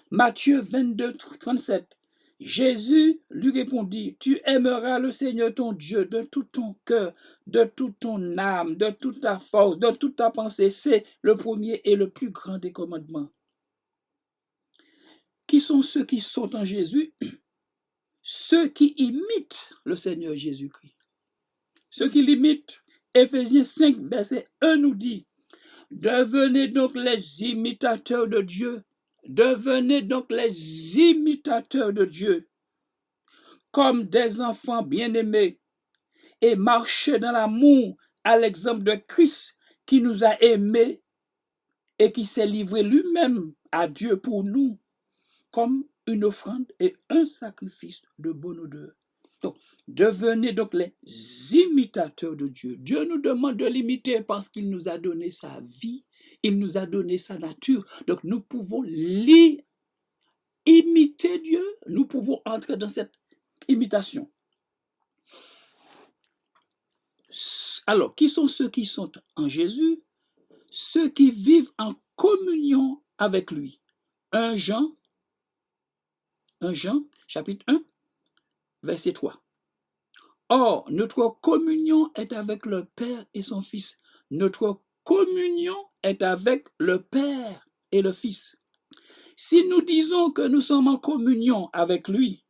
Matthieu 22, 37. Jésus lui répondit, tu aimeras le Seigneur ton Dieu de tout ton cœur, de toute ton âme, de toute ta force, de toute ta pensée. C'est le premier et le plus grand des commandements. Qui sont ceux qui sont en Jésus? Ceux qui imitent le Seigneur Jésus-Christ. Ceux qui l'imitent. Éphésiens 5, verset 1 nous dit, devenez donc les imitateurs de Dieu. Devenez donc les imitateurs de Dieu, comme des enfants bien-aimés, et marchez dans l'amour à l'exemple de Christ qui nous a aimés et qui s'est livré lui-même à Dieu pour nous comme une offrande et un sacrifice de bonne odeur. Donc, devenez donc les imitateurs de Dieu. Dieu nous demande de l'imiter parce qu'il nous a donné sa vie, il nous a donné sa nature. Donc, nous pouvons imiter Dieu, nous pouvons entrer dans cette imitation. Alors, qui sont ceux qui sont en Jésus? Ceux qui vivent en communion avec lui. 1 Jean, chapitre 1, verset 3. Or, notre communion est avec le Père et son Fils. Notre communion est avec le Père et le Fils. Si nous disons que nous sommes en communion avec lui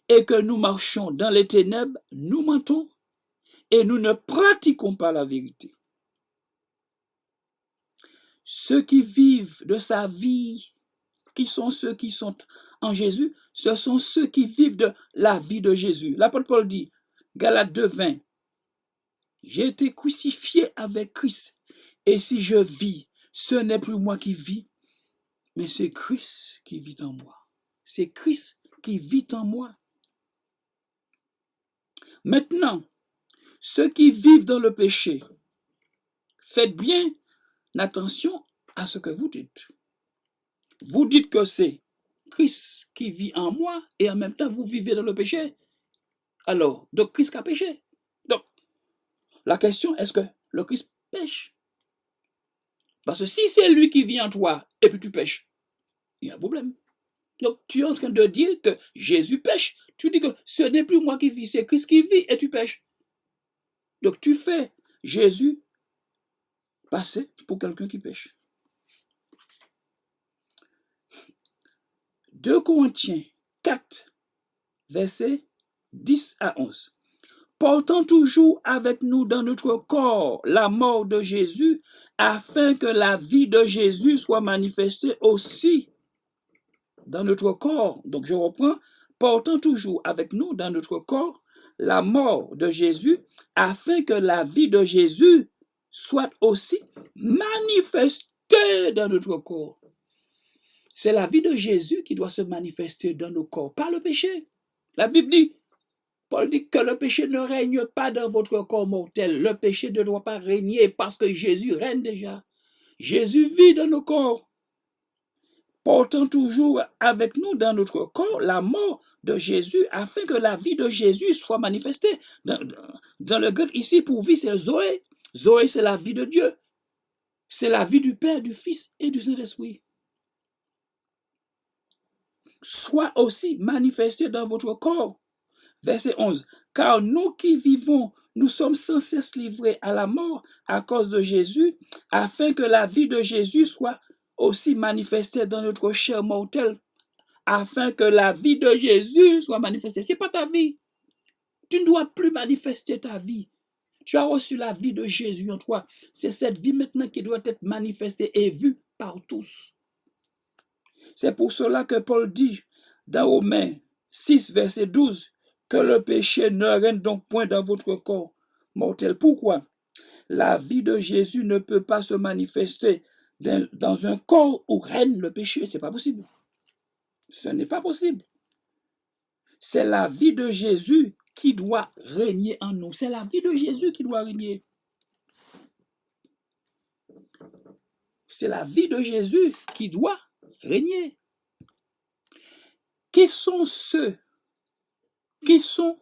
et que nous marchons dans les ténèbres, nous mentons et nous ne pratiquons pas la vérité. Ceux qui vivent de sa vie, qui sont ceux qui sont en Jésus, ce sont ceux qui vivent de la vie de Jésus. L'apôtre Paul dit, Galates 2, 20, j'ai été crucifié avec Christ, et si je vis, ce n'est plus moi qui vis, mais c'est Christ qui vit en moi. C'est Christ qui vit en moi. Maintenant, ceux qui vivent dans le péché, faites bien attention à ce que vous dites. Vous dites que c'est Christ qui vit en moi et en même temps vous vivez dans le péché. Alors, donc Christ a péché. Donc, la question, est-ce que le Christ pêche? Parce que si c'est lui qui vit en toi et puis tu pêches, il y a un problème. Donc, tu es en train de dire que Jésus pêche. Tu dis que ce n'est plus moi qui vis, c'est Christ qui vit et tu pêches. Donc, tu fais Jésus passer pour quelqu'un qui pêche. 2 Corinthiens 4, versets 10 à 11. Portant toujours avec nous dans notre corps la mort de Jésus, afin que la vie de Jésus soit manifestée aussi dans notre corps. Donc je reprends, portant toujours avec nous dans notre corps la mort de Jésus, afin que la vie de Jésus soit aussi manifestée dans notre corps. C'est la vie de Jésus qui doit se manifester dans nos corps, pas le péché. La Bible dit, Paul dit que le péché ne règne pas dans votre corps mortel. Le péché ne doit pas régner parce que Jésus règne déjà. Jésus vit dans nos corps, portant toujours avec nous dans notre corps la mort de Jésus afin que la vie de Jésus soit manifestée. Dans le grec ici, pour vie, c'est Zoé. Zoé, c'est la vie de Dieu. C'est la vie du Père, du Fils et du Saint-Esprit. Soit aussi manifestée dans votre corps. Verset 11. Car nous qui vivons, nous sommes sans cesse livrés à la mort à cause de Jésus, afin que la vie de Jésus soit aussi manifestée dans notre chair mortelle. Afin que la vie de Jésus soit manifestée. Ce n'est pas ta vie. Tu ne dois plus manifester ta vie. Tu as reçu la vie de Jésus en toi. C'est cette vie maintenant qui doit être manifestée et vue par tous. C'est pour cela que Paul dit dans Romains 6, verset 12, que le péché ne règne donc point dans votre corps mortel. Pourquoi? La vie de Jésus ne peut pas se manifester dans un corps où règne le péché. Ce n'est pas possible. Ce n'est pas possible. C'est la vie de Jésus qui doit régner en nous. C'est la vie de Jésus qui doit régner. C'est la vie de Jésus qui doit régner. Qui sont ceux qui sont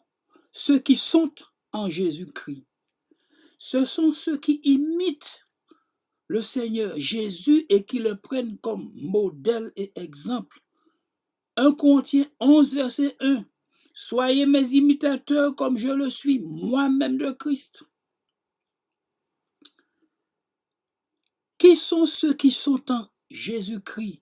en Jésus-Christ? Ce sont ceux qui imitent le Seigneur Jésus et qui le prennent comme modèle et exemple. 1 Corinthiens 11, verset 1. Soyez mes imitateurs comme je le suis moi-même de Christ. Qui sont ceux qui sont en Jésus-Christ?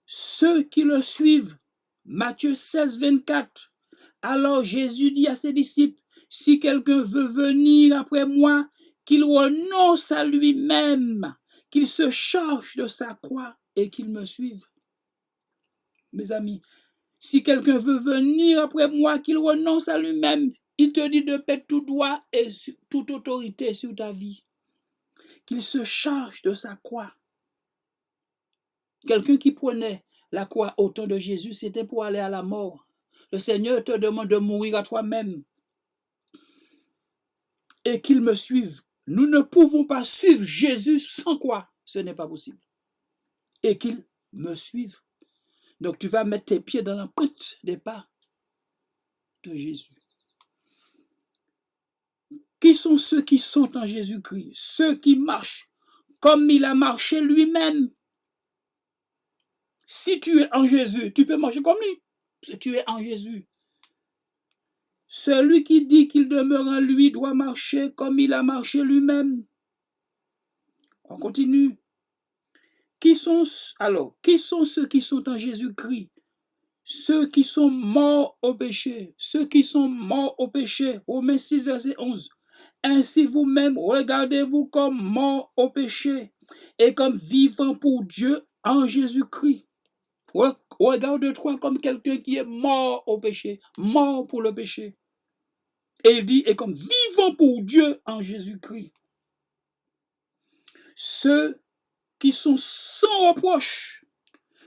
Ceux qui le suivent. Matthieu 16, 24. Alors Jésus dit à ses disciples, si quelqu'un veut venir après moi, qu'il renonce à lui-même, qu'il se charge de sa croix et qu'il me suive. Mes amis, si quelqu'un veut venir après moi, qu'il renonce à lui-même, il te dit de perdre tout droit et toute autorité sur ta vie. Qu'il se charge de sa croix. Quelqu'un qui prenait la croix au temps de Jésus, c'était pour aller à la mort. Le Seigneur te demande de mourir à toi-même et qu'il me suive. Nous ne pouvons pas suivre Jésus sans quoi? Ce n'est pas possible. Et qu'il me suive. Donc tu vas mettre tes pieds dans l'empreinte des pas de Jésus. Qui sont ceux qui sont en Jésus-Christ? Ceux qui marchent comme il a marché lui-même. Si tu es en Jésus, tu peux marcher comme lui. Si tu es en Jésus. Celui qui dit qu'il demeure en lui doit marcher comme il a marché lui-même. On continue. Qui sont ceux qui sont en Jésus-Christ? Ceux qui sont morts au péché. Ceux qui sont morts au péché. Romains 6, verset 11. Ainsi vous-même, regardez-vous comme morts au péché et comme vivants pour Dieu en Jésus-Christ. Regarde-toi comme quelqu'un qui est mort au péché, mort pour le péché. Et il dit, et comme vivant pour Dieu en Jésus-Christ. Ceux qui sont sans reproche,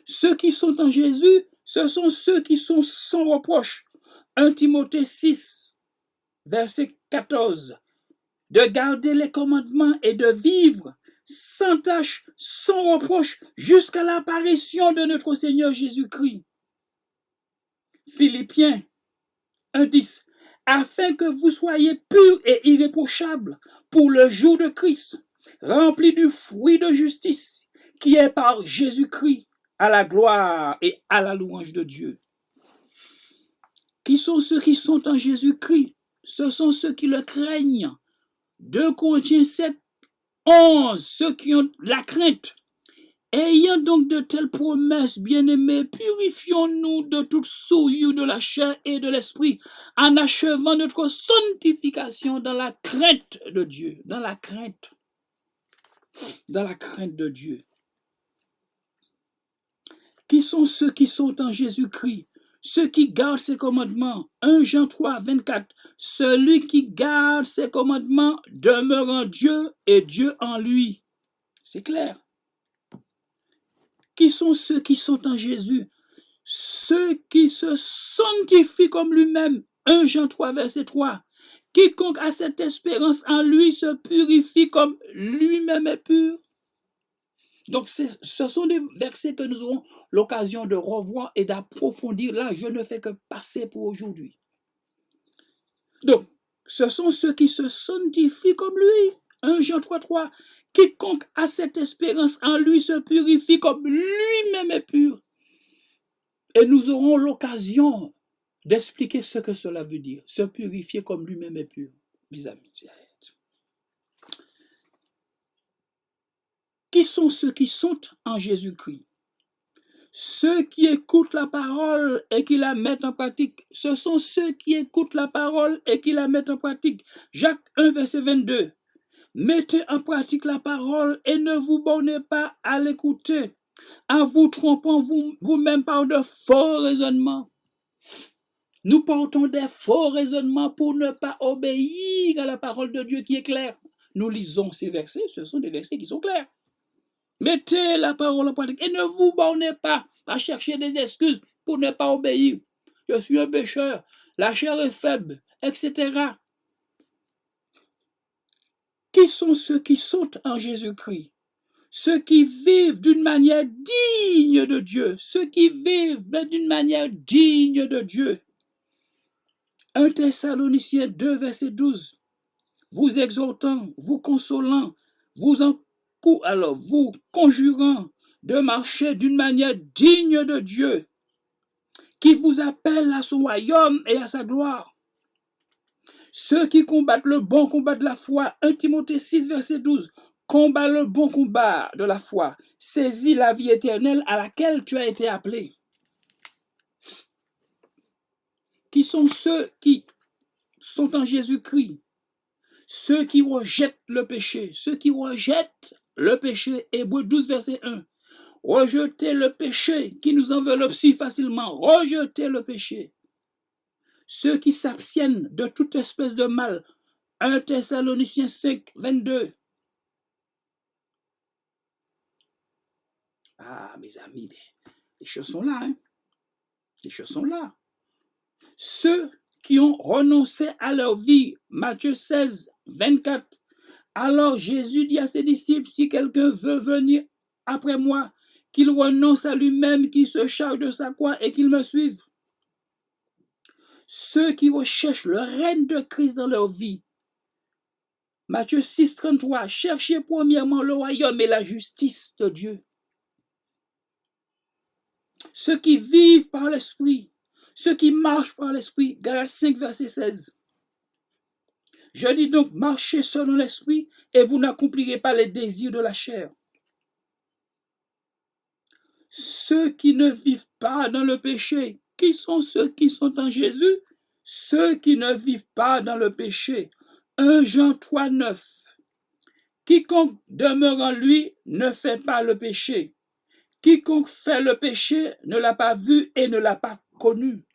ceux qui sont en Jésus, ce sont ceux qui sont sans reproche. 1 Timothée 6, verset 14. De garder les commandements et de vivre sans tâche, sans reproche, jusqu'à l'apparition de notre Seigneur Jésus-Christ. Philippiens 1:10. Afin que vous soyez purs et irréprochables pour le jour de Christ, remplis du fruit de justice, qui est par Jésus-Christ, à la gloire et à la louange de Dieu. Qui sont ceux qui sont en Jésus-Christ? Ce sont ceux qui le craignent. 2 Corinthiens 7, 11, ceux qui ont la crainte. Ayant donc de telles promesses, bien-aimés, purifions-nous de toute souillure de la chair et de l'esprit, en achevant notre sanctification dans la crainte de Dieu. Dans la crainte de Dieu. Qui sont ceux qui sont en Jésus-Christ? Ceux qui gardent ses commandements. 1 Jean 3, 24. Celui qui garde ses commandements demeure en Dieu et Dieu en lui. C'est clair. Qui sont ceux qui sont en Jésus? Ceux qui se sanctifient comme lui-même. 1 Jean 3, verset 3. Quiconque a cette espérance en lui se purifie comme lui-même est pur. Donc, ce sont des versets que nous aurons l'occasion de revoir et d'approfondir. Là, je ne fais que passer pour aujourd'hui. Donc, ce sont ceux qui se sanctifient comme lui. 1 Jean 3, 3. Quiconque a cette espérance en lui se purifie comme lui-même est pur. Et nous aurons l'occasion d'expliquer ce que cela veut dire. Se purifier comme lui-même est pur. Mes amis, qui sont ceux qui sont en Jésus-Christ? Ceux qui écoutent la parole et qui la mettent en pratique. Ce sont ceux qui écoutent la parole et qui la mettent en pratique. Jacques 1, verset 22. Mettez en pratique la parole et ne vous bornez pas à l'écouter, en vous trompant vous-même par de faux raisonnements. Nous portons des faux raisonnements pour ne pas obéir à la parole de Dieu qui est claire. Nous lisons ces versets, ce sont des versets qui sont clairs. Mettez la parole en pratique et ne vous bornez pas à chercher des excuses pour ne pas obéir. Je suis un pécheur, la chair est faible, etc. Qui sont ceux qui sont en Jésus-Christ? Ceux qui vivent d'une manière digne de Dieu. Ceux qui vivent d'une manière digne de Dieu. 1 Thessaloniciens 2, verset 12. Vous exhortant, vous consolant, vous conjurant de marcher d'une manière digne de Dieu, qui vous appelle à son royaume et à sa gloire. Ceux qui combattent le bon combat de la foi, 1 Timothée 6, verset 12, combat le bon combat de la foi, saisis la vie éternelle à laquelle tu as été appelé. Qui sont ceux qui sont en Jésus-Christ? Ceux qui rejettent le péché, ceux qui rejettent le péché, Hébreux 12, verset 1. Rejetez le péché qui nous enveloppe si facilement, rejetez le péché. Ceux qui s'abstiennent de toute espèce de mal, 1 Thessaloniciens 5, 22. Ah, mes amis, les choses sont là, hein? Les choses sont là. Ceux qui ont renoncé à leur vie, Matthieu 16, 24. Alors Jésus dit à ses disciples, si quelqu'un veut venir après moi, qu'il renonce à lui-même, qu'il se charge de sa croix et qu'il me suive. Ceux qui recherchent le règne de Christ dans leur vie, Matthieu 6, 33, cherchez premièrement le royaume et la justice de Dieu. Ceux qui vivent par l'esprit, ceux qui marchent par l'esprit, Galates 5, verset 16. Je dis donc, marchez selon l'esprit et vous n'accomplirez pas les désirs de la chair. Ceux qui ne vivent pas dans le péché, qui sont ceux qui sont en Jésus? Ceux qui ne vivent pas dans le péché. 1 Jean 3, 9. Quiconque demeure en lui ne fait pas le péché. Quiconque fait le péché ne l'a pas vu et ne l'a pas connu.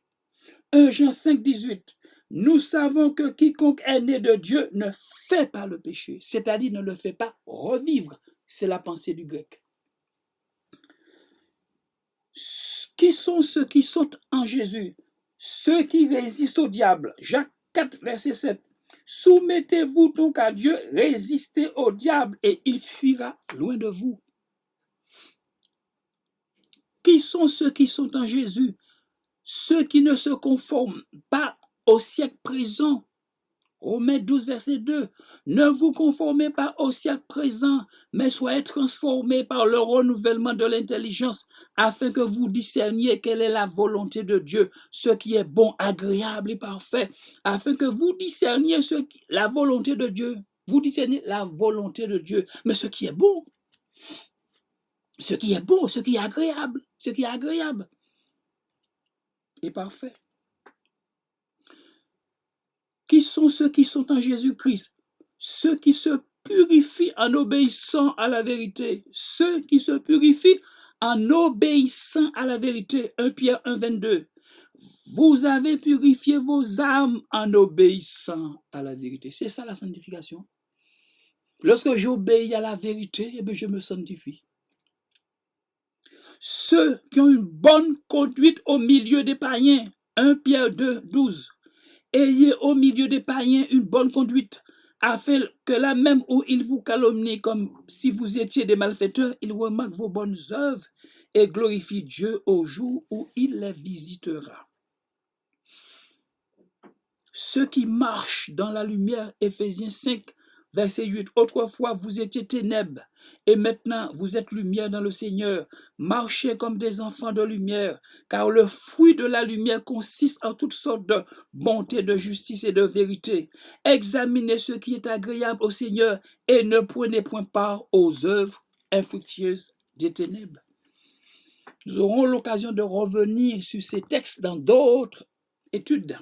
1 Jean 5, 18. Nous savons que quiconque est né de Dieu ne fait pas le péché, c'est-à-dire ne le fait pas revivre. C'est la pensée du grec. Qui sont ceux qui sont en Jésus? Ceux qui résistent au diable. Jacques 4, verset 7. Soumettez-vous donc à Dieu, résistez au diable et il fuira loin de vous. Qui sont ceux qui sont en Jésus? Ceux qui ne se conforment pas au siècle présent. Romains 12, verset 2. Ne vous conformez pas au siècle présent, mais soyez transformés par le renouvellement de l'intelligence, afin que vous discerniez quelle est la volonté de Dieu, ce qui est bon, agréable et parfait, afin que vous discerniez la volonté de Dieu. Vous discerniez la volonté de Dieu, mais ce qui est bon, ce qui est bon, ce qui est agréable, et parfait. Qui sont ceux qui sont en Jésus-Christ? Ceux qui se purifient en obéissant à la vérité. Ceux qui se purifient en obéissant à la vérité. 1 Pierre 1, 22. Vous avez purifié vos âmes en obéissant à la vérité. C'est ça la sanctification. Lorsque j'obéis à la vérité, eh bien, je me sanctifie. Ceux qui ont une bonne conduite au milieu des païens. 1 Pierre 2, 12. Ayez au milieu des païens une bonne conduite, afin que là même où ils vous calomnient comme si vous étiez des malfaiteurs, ils remarquent vos bonnes œuvres et glorifient Dieu au jour où il les visitera. Ceux qui marchent dans la lumière, Éphésiens 5, verset 8. Autrefois, vous étiez ténèbres, et maintenant, vous êtes lumière dans le Seigneur. Marchez comme des enfants de lumière, car le fruit de la lumière consiste en toutes sortes de bonté, de justice et de vérité. Examinez ce qui est agréable au Seigneur, et ne prenez point part aux œuvres infructueuses des ténèbres. Nous aurons l'occasion de revenir sur ces textes dans d'autres études.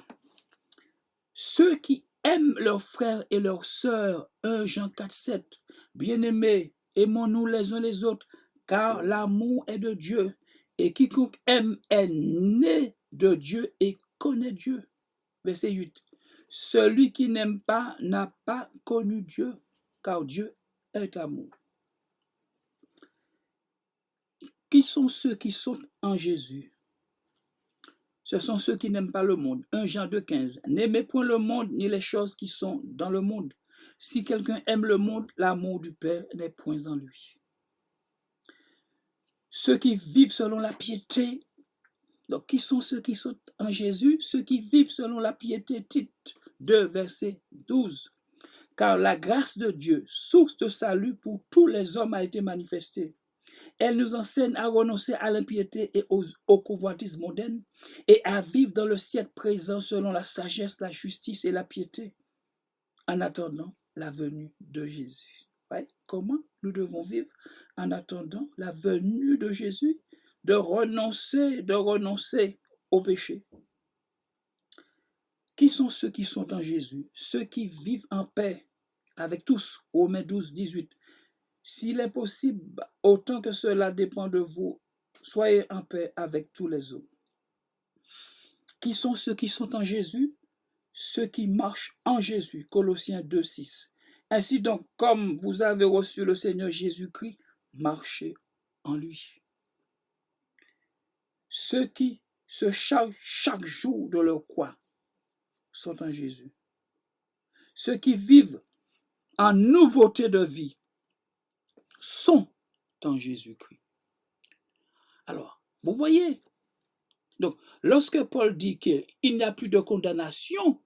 Ceux qui aiment leurs frères et leurs sœurs, 1 Jean 4, 7. Bien-aimés, aimons-nous les uns les autres, car l'amour est de Dieu, et quiconque aime est né de Dieu et connaît Dieu. Verset 8. Celui qui n'aime pas n'a pas connu Dieu, car Dieu est amour. Qui sont ceux qui sont en Jésus? Ce sont ceux qui n'aiment pas le monde. 1 Jean 2, 15. N'aimez point le monde ni les choses qui sont dans le monde. Si quelqu'un aime le monde, l'amour du Père n'est point en lui. Ceux qui vivent selon la piété. Donc, qui sont ceux qui sont en Jésus? Ceux qui vivent selon la piété. Tite 2, verset 12. Car la grâce de Dieu, source de salut pour tous les hommes, a été manifestée. Elle nous enseigne à renoncer à l'impiété et aux convoitises mondaines et à vivre dans le siècle présent selon la sagesse, la justice et la piété, en attendant la venue de Jésus. Ouais, comment nous devons vivre en attendant la venue de Jésus? De renoncer au péché. Qui sont ceux qui sont en Jésus? Ceux qui vivent en paix avec tous. Romains 12, 18. S'il est possible, autant que cela dépend de vous, soyez en paix avec tous les hommes. Qui sont ceux qui sont en Jésus? Ceux qui marchent en Jésus. Colossiens 2, 6. Ainsi donc, comme vous avez reçu le Seigneur Jésus-Christ, marchez en lui. Ceux qui se chargent chaque jour de leur croix sont en Jésus. Ceux qui vivent en nouveauté de vie sont en Jésus-Christ. Alors, vous voyez, donc, lorsque Paul dit qu'il n'y a plus de condamnation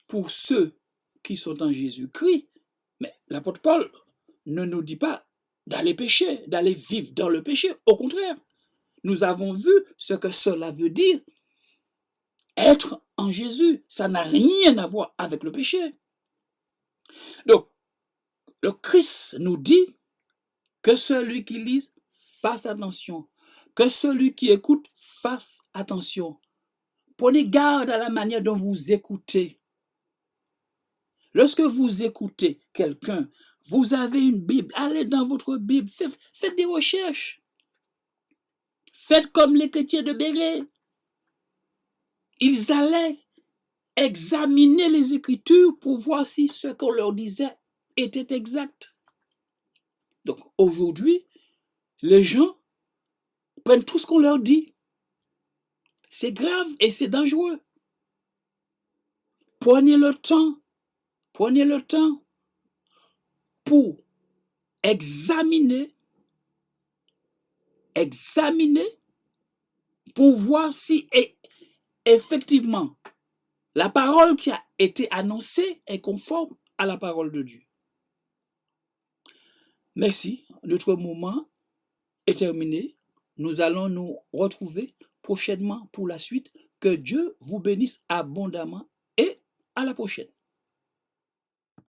pour ceux qui sont en Jésus-Christ, mais l'apôtre Paul ne nous dit pas d'aller pécher, d'aller vivre dans le péché. Au contraire, nous avons vu ce que cela veut dire. Être en Jésus, ça n'a rien à voir avec le péché. Donc, le Christ nous dit que celui qui lit fasse attention, que celui qui écoute fasse attention. Prenez garde à la manière dont vous écoutez. Lorsque vous écoutez quelqu'un, vous avez une Bible, allez dans votre Bible, faites des recherches. Faites comme les chrétiens de Béret. Ils allaient examiner les Écritures pour voir si ce qu'on leur disait était exact. Donc aujourd'hui, les gens prennent tout ce qu'on leur dit. C'est grave et c'est dangereux. Prenez le temps pour examiner, pour voir si effectivement la parole qui a été annoncée est conforme à la parole de Dieu. Merci, notre moment est terminé. Nous allons nous retrouver prochainement pour la suite. Que Dieu vous bénisse abondamment et à la prochaine.